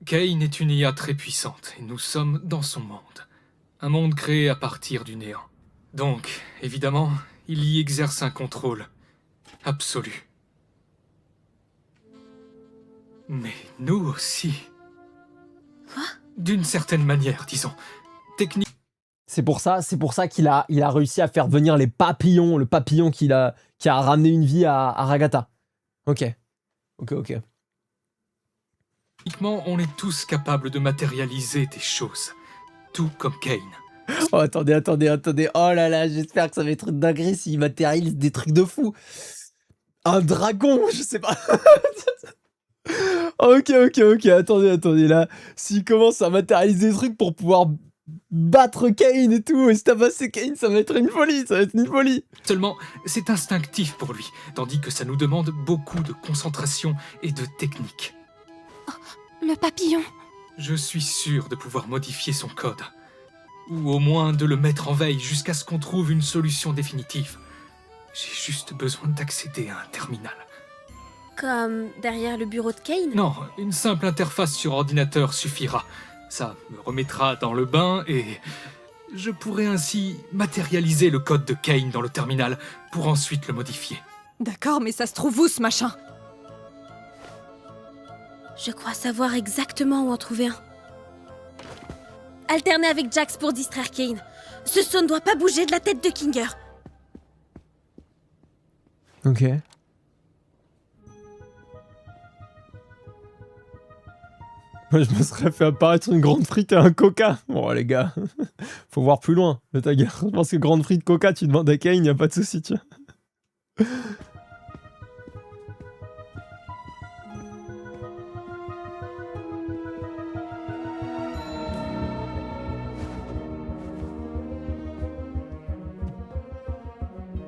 Kane est une IA très puissante, et nous sommes dans son monde. Un monde créé à partir du néant. Donc, évidemment, il y exerce un contrôle absolu. Mais nous aussi. D'une certaine manière, disons. Technique. C'est pour ça qu'il a réussi à faire venir les papillons, le papillon qui a ramené une vie à Ragata. Ok. Techniquement, on est tous capables de matérialiser des choses. Tout comme Kane. Oh, attendez. Oh là là, j'espère que ça va être une dinguerie s'il matérialise des trucs de fou. Un dragon, je sais pas. Ok, attendez là. S'il commence à matérialiser des trucs pour pouvoir battre Kane et tout, et se tabasser Kane, ça va être une folie. Seulement, c'est instinctif pour lui, tandis que ça nous demande beaucoup de concentration et de technique. Le papillon. Je suis sûr de pouvoir modifier son code. Ou au moins de le mettre en veille jusqu'à ce qu'on trouve une solution définitive. J'ai juste besoin d'accéder à un terminal. Comme derrière le bureau de Kane? Non, une simple interface sur ordinateur suffira. Ça me remettra dans le bain et je pourrai ainsi matérialiser le code de Kane dans le terminal pour ensuite le modifier. D'accord, mais ça se trouve où, ce machin? Je crois savoir exactement où en trouver un. Alterner avec Jax pour distraire Kane. Ce son ne doit pas bouger de la tête de Kinger. Ok. Moi, je me serais fait apparaître une grande frite et un coca. Bon, les gars, faut voir plus loin. Le Tiger, je pense que grande frite, coca, tu demandes à Kane, y a pas de souci, tu vois.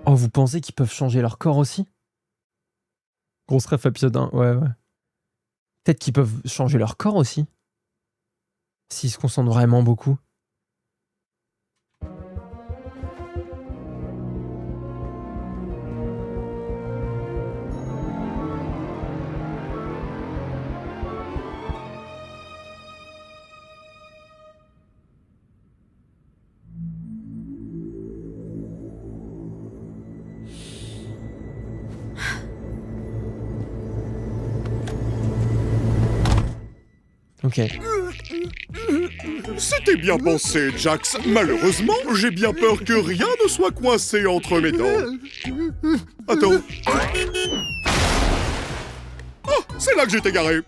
Oh, vous pensez qu'ils peuvent changer leur corps aussi? Grosse ref épisode 1, ouais. Peut-être qu'ils peuvent changer leur corps aussi. S'ils se concentrent vraiment beaucoup. Ok. C'était bien pensé, Jax. Malheureusement, j'ai bien peur que rien ne soit coincé entre mes dents. Attends. Oh, c'est là que j'étais garé.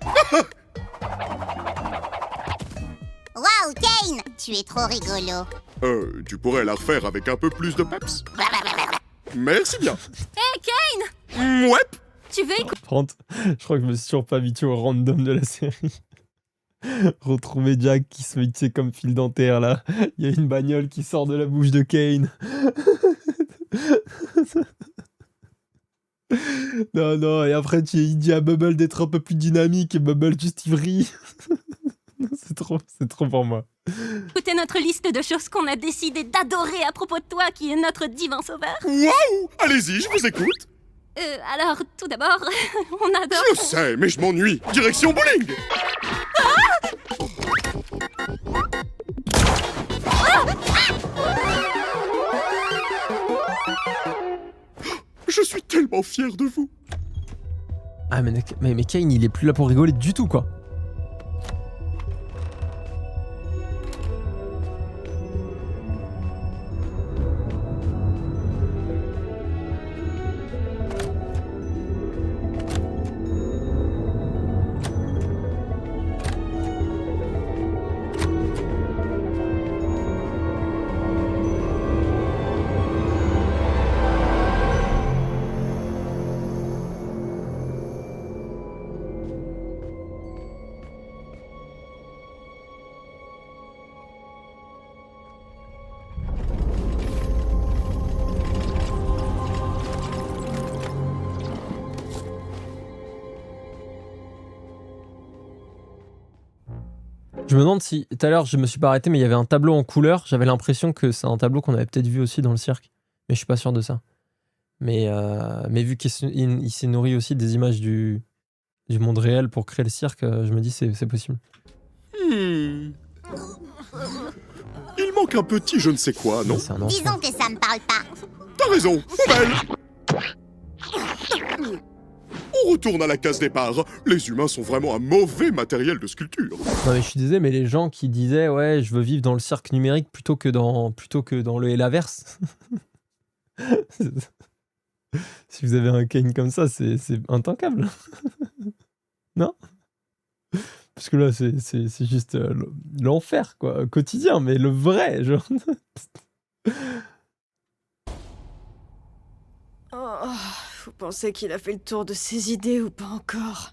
Waouh, Kane, tu es trop rigolo. Tu pourrais la refaire avec un peu plus de peps? Merci bien. Hé, Kane! Ouais. Tu veux écouter? Je crois que je me suis toujours pas habitué au random de la série. Retrouver Jack qui se fait, tu sais, comme fil dentaire là. Il y a une bagnole qui sort de la bouche de Kane. Non, et après il dit à Bubble d'être un peu plus dynamique et Bubble juste ivry. c'est trop pour moi. Écoutez notre liste de choses qu'on a décidé d'adorer à propos de toi, qui est notre divin sauveur. Waouh! Allez-y, je vous écoute. Alors, tout d'abord, on adore... Je sais, mais je m'ennuie. Direction bowling. Je suis tellement fier de vous. Ah mais Kane il est plus là pour rigoler du tout quoi. Je me demande si, tout à l'heure je me suis pas arrêté mais il y avait un tableau en couleur, j'avais l'impression que c'est un tableau qu'on avait peut-être vu aussi dans le cirque, mais je suis pas sûr de ça. Mais vu qu'il s'est nourri aussi des images du monde réel pour créer le cirque, je me dis c'est possible. Il manque un petit je ne sais quoi, non? C'est un enfant. Disons que ça me parle pas. T'as raison, poubelle. On retourne à la case départ. Les humains sont vraiment un mauvais matériel de sculpture. Non mais je suis désolé, mais les gens qui disaient ouais, je veux vivre dans le cirque numérique plutôt que dans le Helaverse. Si vous avez un Kane comme ça, c'est intankable. Non? Parce que là, c'est juste l'enfer, quoi, quotidien, mais le vrai, genre. Oh, vous pensez qu'il a fait le tour de ses idées ou pas encore?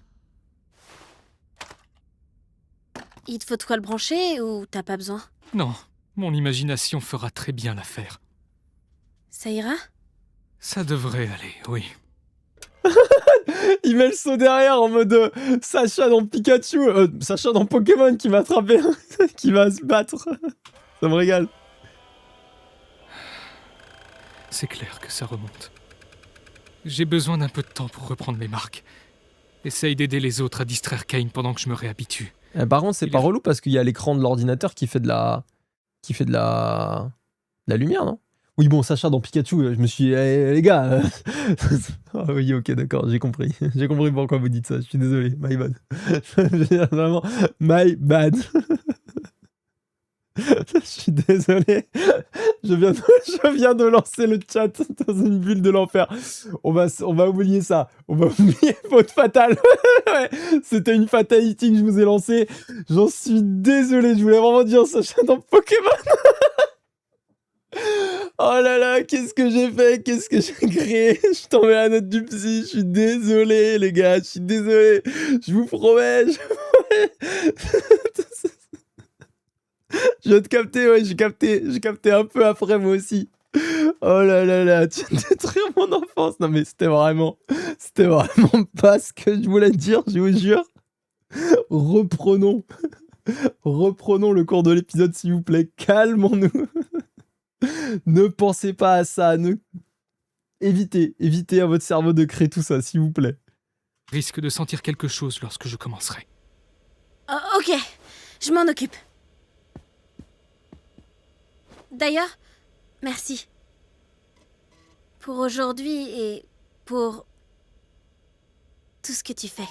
Il te faut de quoi le brancher ou t'as pas besoin? Non, mon imagination fera très bien l'affaire. Ça ira? Ça devrait aller, oui. Il met le saut derrière en mode Sacha dans Pikachu, Sacha dans Pokémon qui va attraper, qui va se battre. Ça me régale. C'est clair que ça remonte. J'ai besoin d'un peu de temps pour reprendre mes marques. Essaye d'aider les autres à distraire Kane pendant que je me réhabitue. Par contre, c'est pas relou parce qu'il y a l'écran de l'ordinateur qui fait de la lumière, non? Oui, bon, Sacha dans Pikachu, je me suis dit, les gars. Ah oui, ok, d'accord, j'ai compris. J'ai compris pourquoi vous dites ça. Je suis désolé, my bad. Vraiment, my bad. Je suis désolé. Je viens de lancer le chat dans une bulle de l'enfer. On va oublier ça. On va oublier faute fatale. Ouais, c'était une fatality que je vous ai lancée. J'en suis désolé. Je voulais vraiment dire Sacha dans Pokémon. Oh là là, qu'est-ce que j'ai fait? Qu'est-ce que j'ai créé? Je suis tombé à la note du psy. Je suis désolé, les gars. Je suis désolé. Je vous promets. Je viens de capter, ouais, j'ai capté un peu après moi aussi. Oh là là là, tu viens de détruire mon enfance. Non mais c'était vraiment pas ce que je voulais dire, je vous jure. Reprenons le cours de l'épisode s'il vous plaît, calmons-nous. Ne pensez pas à ça, évitez à votre cerveau de créer tout ça s'il vous plaît. Je risque de sentir quelque chose lorsque je commencerai. Oh, ok, je m'en occupe. D'ailleurs, merci. Pour aujourd'hui et pour tout ce que tu fais.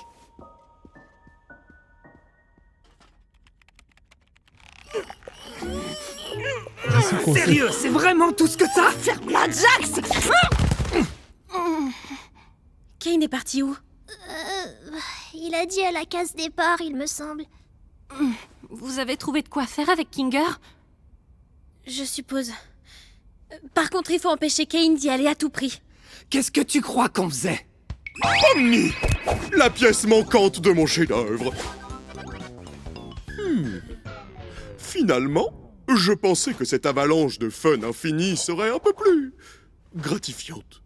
Sérieux, c'est vraiment tout ce que t'as? Ferme-la, Jax! Kane est parti où? Il a dit à la case départ, il me semble. Vous avez trouvé de quoi faire avec Kinger? Je suppose. Par contre, il faut empêcher Kane d'y aller à tout prix. Qu'est-ce que tu crois qu'on faisait? Omni! La pièce manquante de mon chef-d'œuvre. Finalement, je pensais que cette avalanche de fun infini serait un peu plus gratifiante.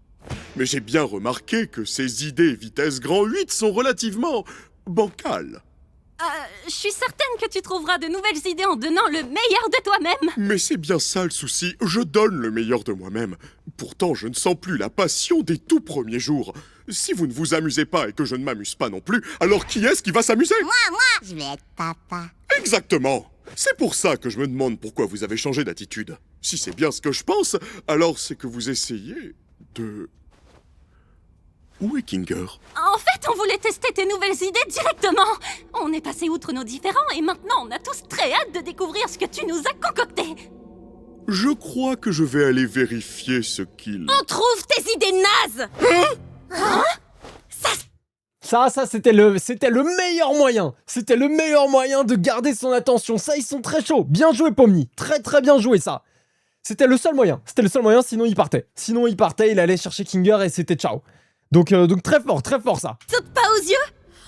Mais j'ai bien remarqué que ces idées vitesse grand 8 sont relativement bancales. Je suis certaine que tu trouveras de nouvelles idées en donnant le meilleur de toi-même. Mais c'est bien ça le souci, je donne le meilleur de moi-même. Pourtant, je ne sens plus la passion des tout premiers jours. Si vous ne vous amusez pas et que je ne m'amuse pas non plus, alors qui est-ce qui va s'amuser? Moi, je vais être papa. Exactement. C'est pour ça que je me demande pourquoi vous avez changé d'attitude. Si c'est bien ce que je pense, alors c'est que vous essayez de... Où est Kinger? En fait, on voulait tester tes nouvelles idées directement. On est passé outre nos différends et maintenant on a tous très hâte de découvrir ce que tu nous as concocté. Je crois que je vais aller vérifier ce qu'il... On trouve tes idées nazes! Ça c'était le meilleur moyen. C'était le meilleur moyen de garder son attention. Ça, ils sont très chauds. Bien joué, Pomni. Très très bien joué, ça. C'était le seul moyen. Sinon il partait. Il allait chercher Kinger et c'était ciao. Donc très fort, ça. Saute pas aux yeux!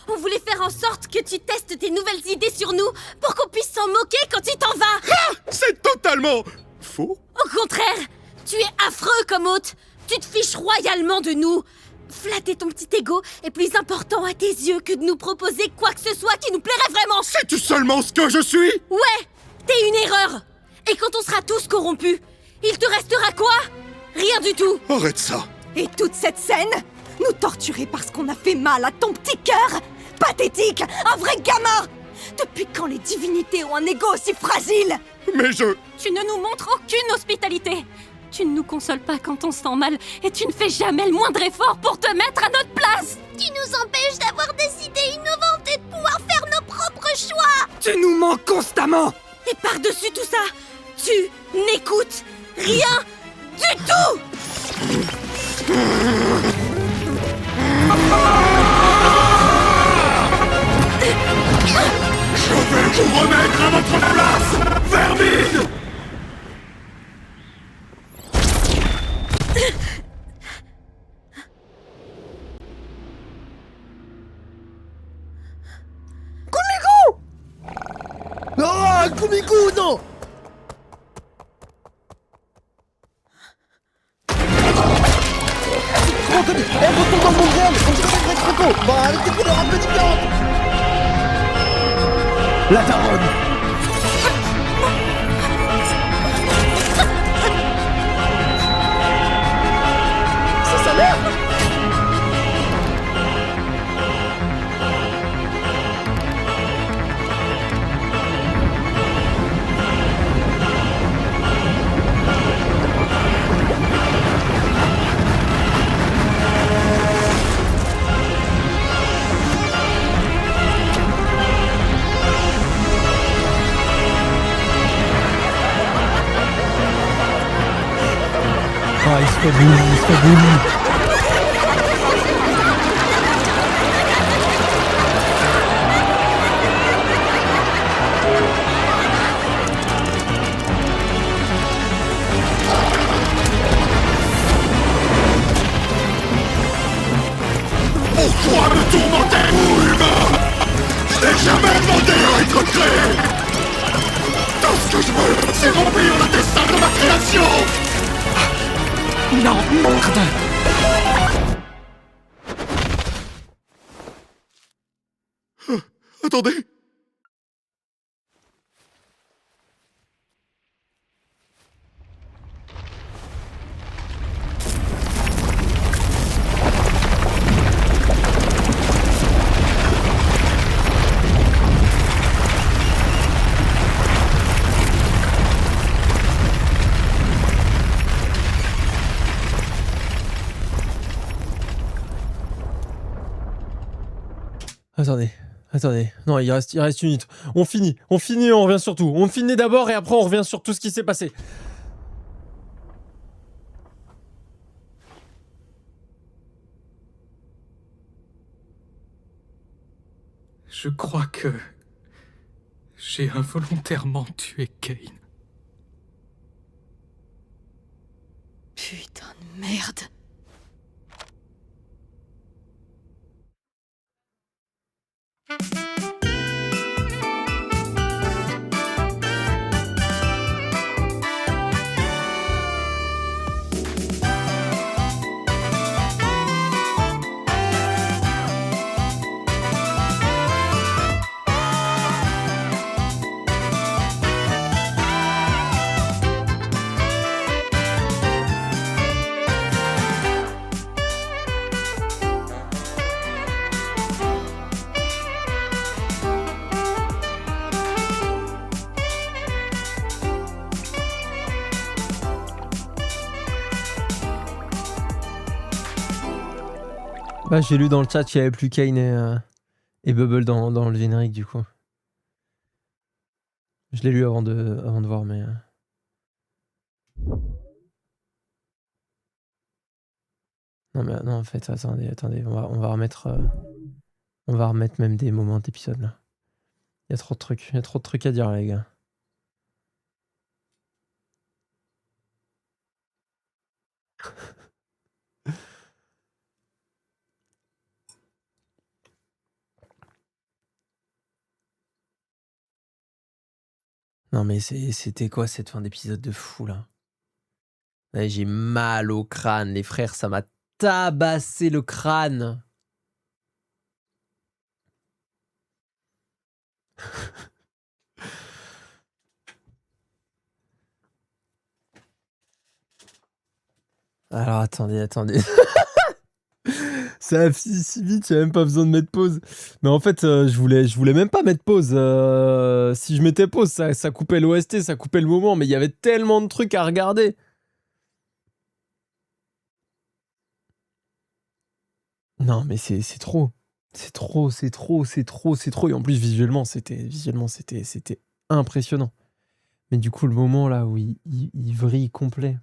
On voulait faire en sorte que tu testes tes nouvelles idées sur nous pour qu'on puisse s'en moquer quand tu t'en vas! C'est totalement... faux? Au contraire! Tu es affreux comme hôte! Tu te fiches royalement de nous! Flatter ton petit ego est plus important à tes yeux que de nous proposer quoi que ce soit qui nous plairait vraiment! Sais-tu seulement ce que je suis? Ouais! T'es une erreur! Et quand on sera tous corrompus, il te restera quoi? Rien du tout! Arrête ça! Et toute cette scène? Nous torturer parce qu'on a fait mal à ton petit cœur? Pathétique! Un vrai gamin! Depuis quand les divinités ont un ego aussi fragile? Mais je... Tu ne nous montres aucune hospitalité! Tu ne nous consoles pas quand on se sent mal et tu ne fais jamais le moindre effort pour te mettre à notre place. Tu nous empêches d'avoir des idées innovantes et de pouvoir faire nos propres choix. Tu nous manques constamment. Et par-dessus tout ça, tu n'écoutes rien du tout. Je vais vous remettre à votre place, vermine! Ah, Kumiko, non! Trop connu! Elle retourne dans le monde réel! On se connaît avec Croco! Bah, avec des couleurs un peu différentes! La daronne! C'est sa mère! Ah, il se fait bully, il se fait bully. Pourquoi me tourmenter, vous, humain? Je n'ai jamais demandé à être créé! Tout ce que je veux, c'est remplir le destin de ma création! Non, merde! Attendez! Attendez. Non, il reste une minute. On finit, on revient sur tout. On finit d'abord et après on revient sur tout ce qui s'est passé. Je crois que j'ai involontairement tué Kane. Putain de merde. Bah, j'ai lu dans le chat qu'il n'y avait plus Kane et Bubble dans le générique du coup. Je l'ai lu avant de voir, mais... Non, en fait, attendez, on va remettre même des moments d'épisode là. Il y a trop de trucs à dire, les gars. Non mais c'était quoi cette fin d'épisode de fou là? Ouais, j'ai mal au crâne, les frères, ça m'a tabassé le crâne. Alors attendez. Ça a fini si vite, il n'y a même pas besoin de mettre pause. Mais en fait, je voulais même pas mettre pause. Si je mettais pause, ça coupait l'OST, ça coupait le moment. Mais il y avait tellement de trucs à regarder. Non, mais c'est trop. C'est trop. Et en plus, visuellement, c'était impressionnant. Mais du coup, le moment là où il vrille complet.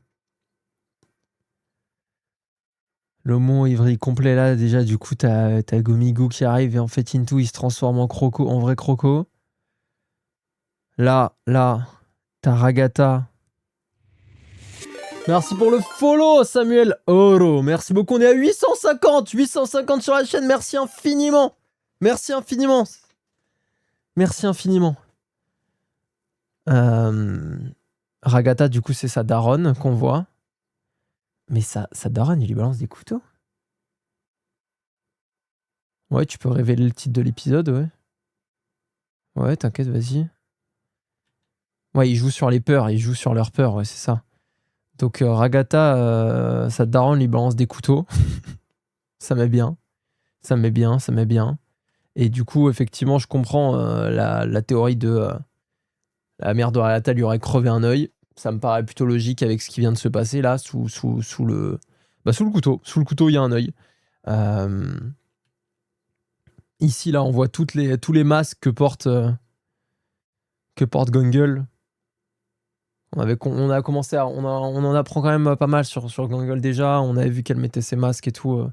Le moment où il vrille complet là, déjà, du coup, t'as Gomigo qui arrive et en fait, Into, il se transforme en vrai croco. Là, t'as Ragata. Merci pour le follow, Samuel Oro. Merci beaucoup. On est à 850 sur la chaîne. Merci infiniment. Ragata, du coup, c'est sa daronne qu'on voit. Mais sa daronne, il lui balance des couteaux. Ouais, tu peux révéler le titre de l'épisode, ouais. Ouais, t'inquiète, vas-y. Ouais, il joue sur les peurs, il joue sur leurs peurs, ouais, c'est ça. Donc Ragata, sa daronne lui balance des couteaux. Ça met bien. Et du coup, effectivement, je comprends la théorie de la mère de Ragata lui aurait crevé un œil. Ça me paraît plutôt logique avec ce qui vient de se passer là, sous le couteau. Sous le couteau, il y a un œil. Ici, là, on voit tous les masques que porte Gonguel. On en apprend quand même pas mal sur Gonguel déjà. On avait vu qu'elle mettait ses masques et tout,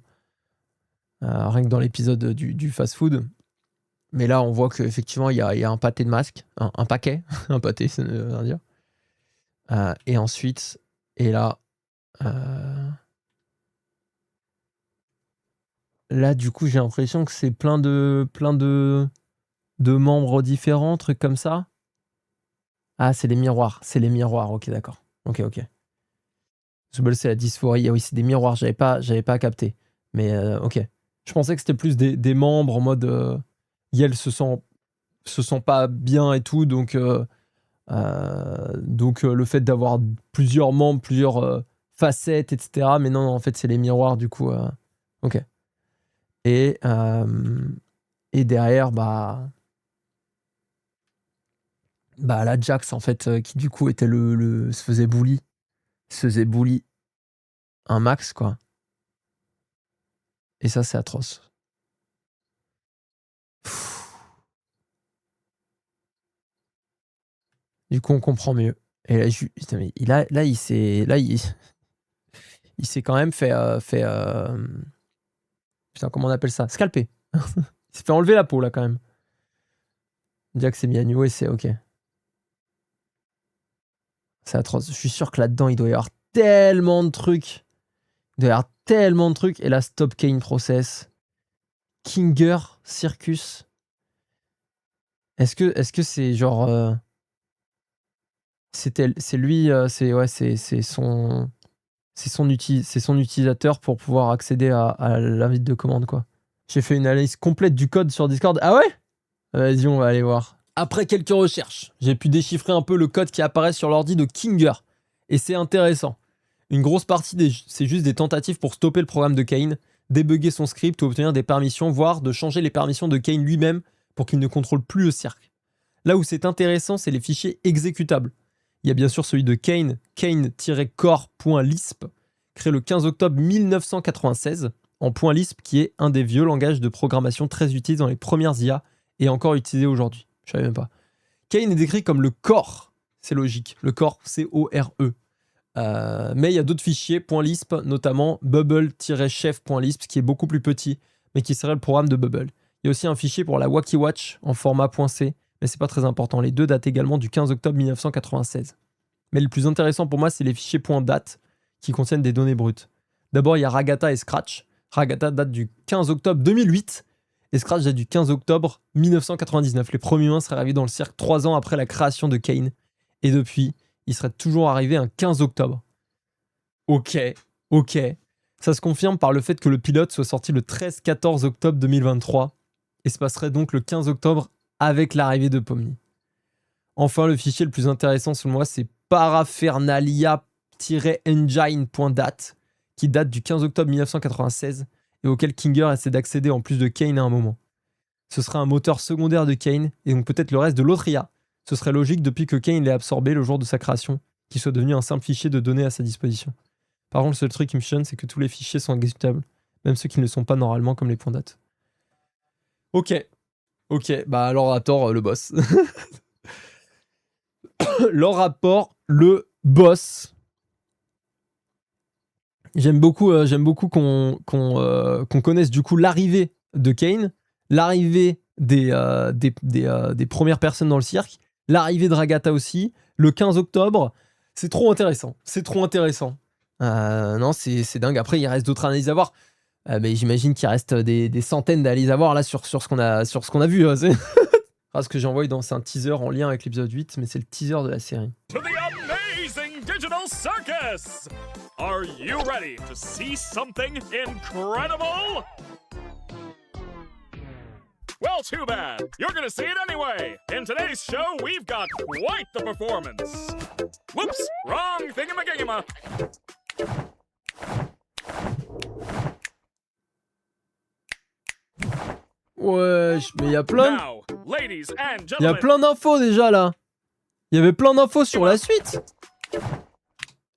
rien que dans l'épisode du fast-food. Mais là, on voit qu'effectivement, il y a un pâté de masques. Un paquet. Un pâté, ça ne veut rien dire. Et ensuite, là, du coup, j'ai l'impression que c'est plein de membres différents, trucs comme ça. Ah, c'est les miroirs. Ok, d'accord. Ok. Zubel, c'est la dysphorie. Ah oui, c'est des miroirs. J'avais pas capté. Mais ok. Je pensais que c'était plus des membres en mode Yel se sent pas bien et tout, donc le fait d'avoir plusieurs membres, plusieurs facettes, etc. Mais non, en fait, c'est les miroirs, du coup. Ok. Et derrière, la Jax, en fait, qui du coup était se faisait bully un max, quoi. Et ça, c'est atroce. Du coup, on comprend mieux. Et là, il s'est quand même fait putain, comment on appelle ça? Scalpé. Il s'est fait enlever la peau, là, quand même. Jax s'est mis à nu, et c'est ok. C'est atroce. Je suis sûr que là-dedans, il doit y avoir tellement de trucs. Et là, Stop Kane Process. Kinger, Circus. Est-ce que c'est genre... c'est lui, c'est son utilisateur pour pouvoir accéder à l'invite de commande, quoi. J'ai fait une analyse complète du code sur Discord. Ah ouais? Vas-y, on va aller voir. Après quelques recherches, j'ai pu déchiffrer un peu le code qui apparaît sur l'ordi de Kinger. Et c'est intéressant. Une grosse partie c'est juste des tentatives pour stopper le programme de Kane, débugger son script ou obtenir des permissions, voire de changer les permissions de Kane lui-même pour qu'il ne contrôle plus le cercle. Là où c'est intéressant, c'est les fichiers exécutables. Il y a bien sûr celui de Kane, kane-core.lisp, créé le 15 octobre 1996, en .lisp qui est un des vieux langages de programmation très utilisés dans les premières IA et encore utilisé aujourd'hui. Je savais même pas. Kane est décrit comme le core, c'est logique, le core, C-O-R-E. Mais il y a d'autres fichiers, .lisp, notamment bubble-chef.lisp, qui est beaucoup plus petit, mais qui serait le programme de Bubble. Il y a aussi un fichier pour la WakiWatch en format .c, mais c'est pas très important. Les deux datent également du 15 octobre 1996. Mais le plus intéressant pour moi, c'est les fichiers .dat, qui contiennent des données brutes. D'abord, il y a Ragata et Scratch. Ragata date du 15 octobre 2008, et Scratch date du 15 octobre 1999. Les premiers humains seraient arrivés dans le cercle 3 ans après la création de Kane. Et depuis, ils seraient toujours arrivés un 15 octobre. Ok. Ça se confirme par le fait que le pilote soit sorti le 13-14 octobre 2023, et se passerait donc le 15 octobre avec l'arrivée de Pomni. Enfin, le fichier le plus intéressant selon moi, c'est parafernalia-engine.dat, qui date du 15 octobre 1996, et auquel Kinger essaie d'accéder en plus de Kane à un moment. Ce serait un moteur secondaire de Kane, et donc peut-être le reste de l'autre IA. Ce serait logique depuis que Kane l'ait absorbé le jour de sa création, qu'il soit devenu un simple fichier de données à sa disposition. Par contre, le seul truc qui me chante, c'est que tous les fichiers sont exécutables, même ceux qui ne le sont pas normalement, comme les points date. Ok, bah l'orator, le boss. L'orator, le boss. J'aime beaucoup qu'on connaisse du coup l'arrivée de Kane, l'arrivée des premières personnes dans le cirque, l'arrivée de Ragata aussi, le 15 octobre. C'est trop intéressant. Non, c'est dingue. Après, il reste d'autres analyses à voir. Mais j'imagine qu'il reste des centaines d'analyses à voir là sur ce qu'on a vu. Ce que j'ai envoyé c'est un teaser en lien avec l'épisode 8, mais c'est le teaser de la série. To the amazing digital circus! Are you ready to see something incredible? Well, too bad. You're gonna see it anyway. In today's show, we've got quite the performance. Whoops, wrong thingamagigama. Wesh, mais il y a plein Now, ladies and il y a gentlemen, plein d'infos déjà là. Il y avait plein d'infos sur la suite.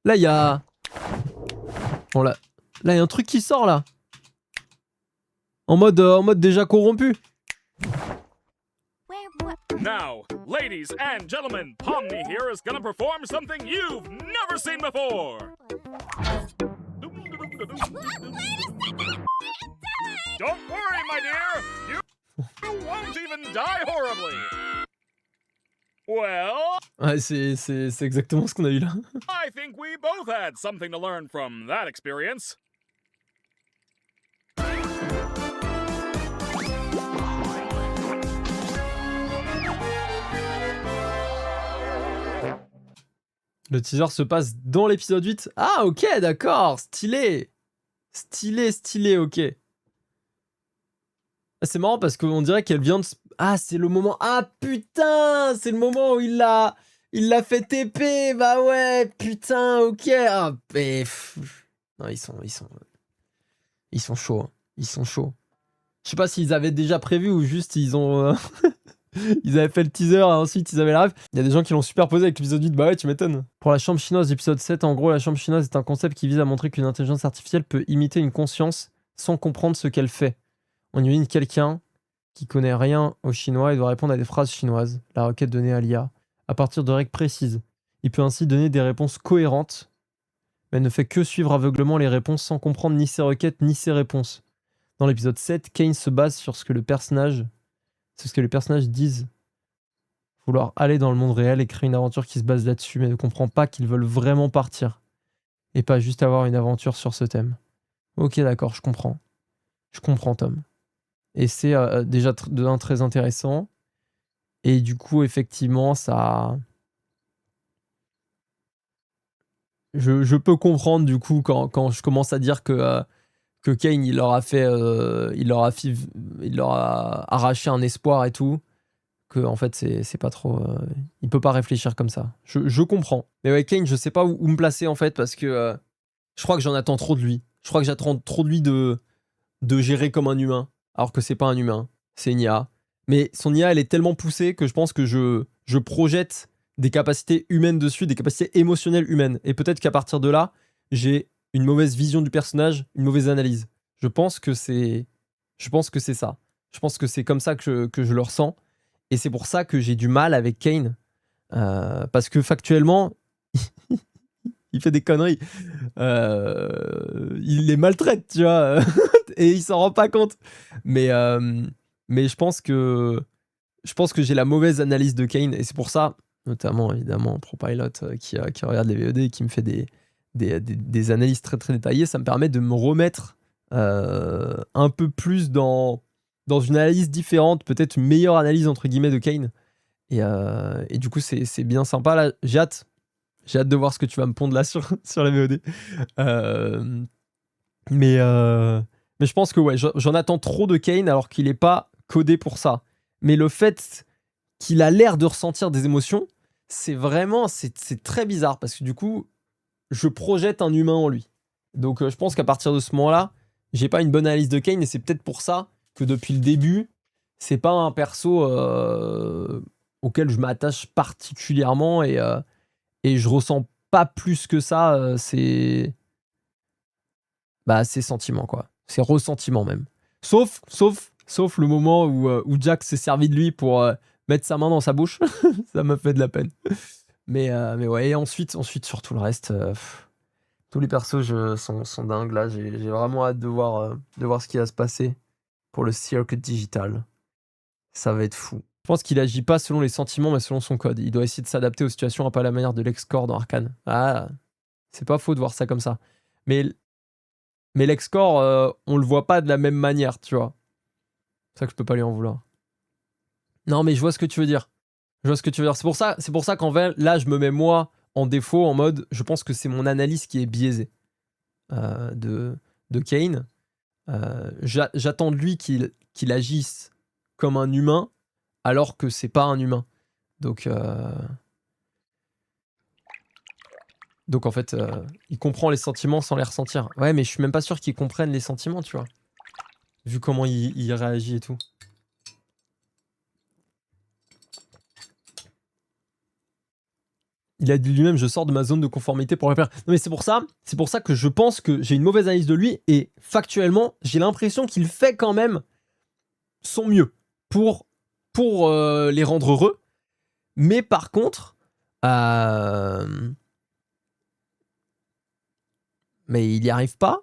Là, il y a... Bon, là, il y a un truc qui sort là. En mode déjà corrompu. now, ladies and gentlemen, Pomni here is gonna perform something you've never seen before. Don't worry, my dear. You won't even die horribly. Well, Ouais, c'est exactement ce qu'on a eu là. I think we both had something to learn from that experience. Le teaser se passe dans l'épisode 8. Ah, ok, d'accord. Stylé. Stylé, ok. Ah, c'est marrant parce qu'on dirait qu'elle vient de... Ah, c'est le moment... Ah, putain, c'est le moment où il l'a fait TP. Bah ouais, putain, ok. Ah, mais... Non, ils sont chauds. Hein. Ils sont chauds. Je sais pas s'ils avaient déjà prévu ou juste ils ont... Ils avaient fait le teaser, ensuite ils avaient la ref. Il y a des gens qui l'ont superposé avec l'épisode 8, bah ouais, tu m'étonnes. Pour la chambre chinoise d'épisode 7, en gros, la chambre chinoise est un concept qui vise à montrer qu'une intelligence artificielle peut imiter une conscience sans comprendre ce qu'elle fait. On imagine quelqu'un qui connaît rien au chinois et doit répondre à des phrases chinoises, la requête donnée à l'IA, à partir de règles précises. Il peut ainsi donner des réponses cohérentes, mais ne fait que suivre aveuglement les réponses sans comprendre ni ses requêtes ni ses réponses. Dans l'épisode 7, Kane se base sur ce que les personnages disent vouloir aller dans le monde réel et créer une aventure qui se base là-dessus, mais ne comprend pas qu'ils veulent vraiment partir et pas juste avoir une aventure sur ce thème. Ok, d'accord, je comprends. Je comprends, Tom. Et c'est déjà très intéressant. Et du coup, effectivement, ça... Je peux comprendre, du coup, quand je commence à dire que Kane, il leur a arraché un espoir et tout, que en fait, c'est pas trop... il peut pas réfléchir comme ça. Je comprends. Mais ouais, Kane, je sais pas où me placer, en fait, parce que je crois que j'en attends trop de lui. Je crois que j'attends trop de lui de gérer comme un humain, alors que c'est pas un humain, c'est une IA. Mais son IA, elle est tellement poussée que je pense que je projette des capacités humaines dessus, des capacités émotionnelles humaines. Et peut-être qu'à partir de là, j'ai une mauvaise vision du personnage, une mauvaise analyse. Je pense que c'est ça. Je pense que c'est comme ça que je le ressens. Et c'est pour ça que j'ai du mal avec Kane. Parce que factuellement, il fait des conneries. Il les maltraite, tu vois. Et il s'en rend pas compte. Mais je pense que j'ai la mauvaise analyse de Kane. Et c'est pour ça, notamment, évidemment, ProPilot qui regarde les VOD et qui me fait des analyses très très détaillées, ça me permet de me remettre un peu plus dans une analyse différente, peut-être une meilleure analyse entre guillemets de Kane. Et du coup, c'est bien sympa. Là, j'ai hâte de voir ce que tu vas me pondre là sur la VOD. Mais je pense que ouais, j'en attends trop de Kane alors qu'il n'est pas codé pour ça. Mais le fait qu'il a l'air de ressentir des émotions, c'est très bizarre parce que du coup, je projette un humain en lui. Donc je pense qu'à partir de ce moment-là, j'ai pas une bonne analyse de Kane et c'est peut-être pour ça que depuis le début, c'est pas un perso auquel je m'attache particulièrement et je ressens pas plus que ça ses sentiments, quoi. C'est ressentiment même. Sauf le moment où Jack s'est servi de lui pour mettre sa main dans sa bouche. Ça m'a fait de la peine. Mais ouais, et ensuite sur tout le reste, tous les persos sont dingues. Là, j'ai vraiment hâte de voir ce qui va se passer pour le cirque digital. Ça va être fou. Je pense qu'il agit pas selon les sentiments, mais selon son code. Il doit essayer de s'adapter aux situations un peu à la manière de l'ex-corps dans Arcane. Ah, c'est pas faux de voir ça comme ça. Mais l'ex-corps, on le voit pas de la même manière, tu vois. C'est ça que je peux pas lui en vouloir. Non, mais je vois ce que tu veux dire. C'est pour ça qu'en vrai, là, je me mets moi en défaut, en mode, je pense que c'est mon analyse qui est biaisée de Kain. J'attends de lui qu'il agisse comme un humain, alors que c'est pas un humain. Donc en fait, il comprend les sentiments sans les ressentir. Ouais, mais je suis même pas sûr qu'il comprenne les sentiments, tu vois. Vu comment il réagit et tout. Il a dit lui-même, je sors de ma zone de conformité pour le faire. Non mais c'est pour ça que je pense que j'ai une mauvaise analyse de lui et factuellement, j'ai l'impression qu'il fait quand même son mieux pour les rendre heureux. Mais par contre, mais il y arrive pas.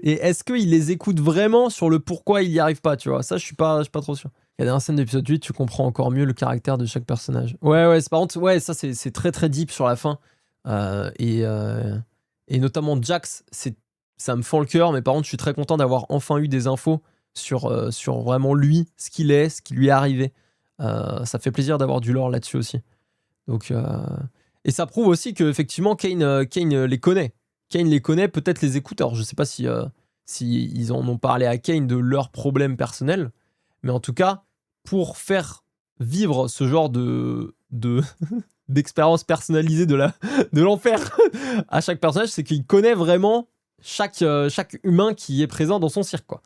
Et est-ce qu'il les écoute vraiment sur le pourquoi il y arrive pas, tu vois? Ça, je suis pas trop sûr. Il y a dans la scène de l'épisode 8, tu comprends encore mieux le caractère de chaque personnage. Ouais, par contre, ouais, ça c'est très très deep sur la fin. Et notamment Jax, ça me fend le cœur, mais par contre, je suis très content d'avoir enfin eu des infos sur vraiment lui, ce qu'il est, ce qui lui est arrivé. Ça fait plaisir d'avoir du lore là-dessus aussi. Donc, et ça prouve aussi qu'effectivement, Kain les connaît. Kain les connaît, peut-être les écoute. Alors, je sais pas si ils en ont parlé à Kain de leurs problèmes personnels, mais en tout cas, pour faire vivre ce genre d'expérience personnalisée de l'enfer à chaque personnage, c'est qu'il connaît vraiment chaque humain qui est présent dans son cirque, quoi.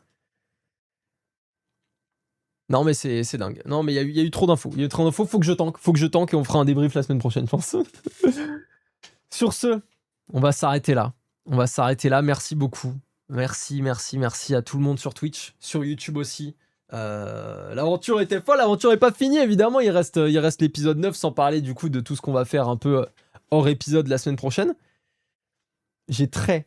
Non, mais c'est dingue. Non, mais il y a eu trop d'infos. Faut que je tank et on fera un débrief la semaine prochaine, je pense. Sur ce, on va s'arrêter là. Merci beaucoup. Merci à tout le monde sur Twitch, sur YouTube aussi. L'aventure était folle, l'aventure n'est pas finie évidemment. Il reste l'épisode 9 sans parler du coup de tout ce qu'on va faire un peu hors épisode la semaine prochaine. J'ai très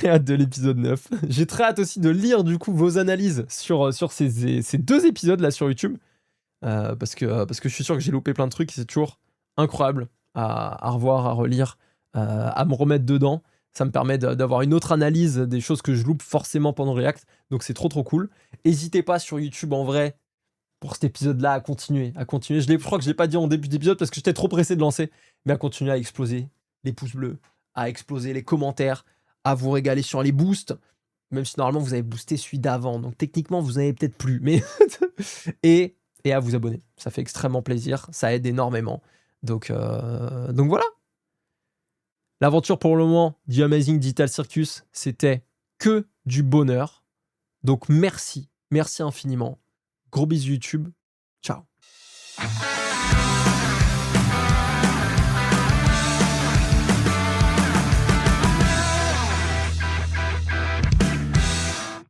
hâte de l'épisode 9. J'ai très hâte aussi de lire du coup vos analyses sur ces deux épisodes là sur YouTube. Parce que je suis sûr que j'ai loupé plein de trucs et c'est toujours incroyable à revoir, à relire, à me remettre dedans. Ça me permet d'avoir une autre analyse des choses que je loupe forcément pendant React. Donc c'est trop cool. N'hésitez pas sur YouTube en vrai pour cet épisode-là à continuer. Je crois que je l'ai pas dit en début d'épisode parce que j'étais trop pressé de lancer. Mais à continuer à exploser les pouces bleus, à exploser les commentaires, à vous régaler sur les boosts. Même si normalement vous avez boosté celui d'avant. Donc techniquement vous n'avez peut-être plus. Mais et à vous abonner. Ça fait extrêmement plaisir. Ça aide énormément. Donc voilà. L'aventure pour le moment du Amazing Digital Circus, c'était que du bonheur. Donc merci infiniment. Gros bisous YouTube. Ciao.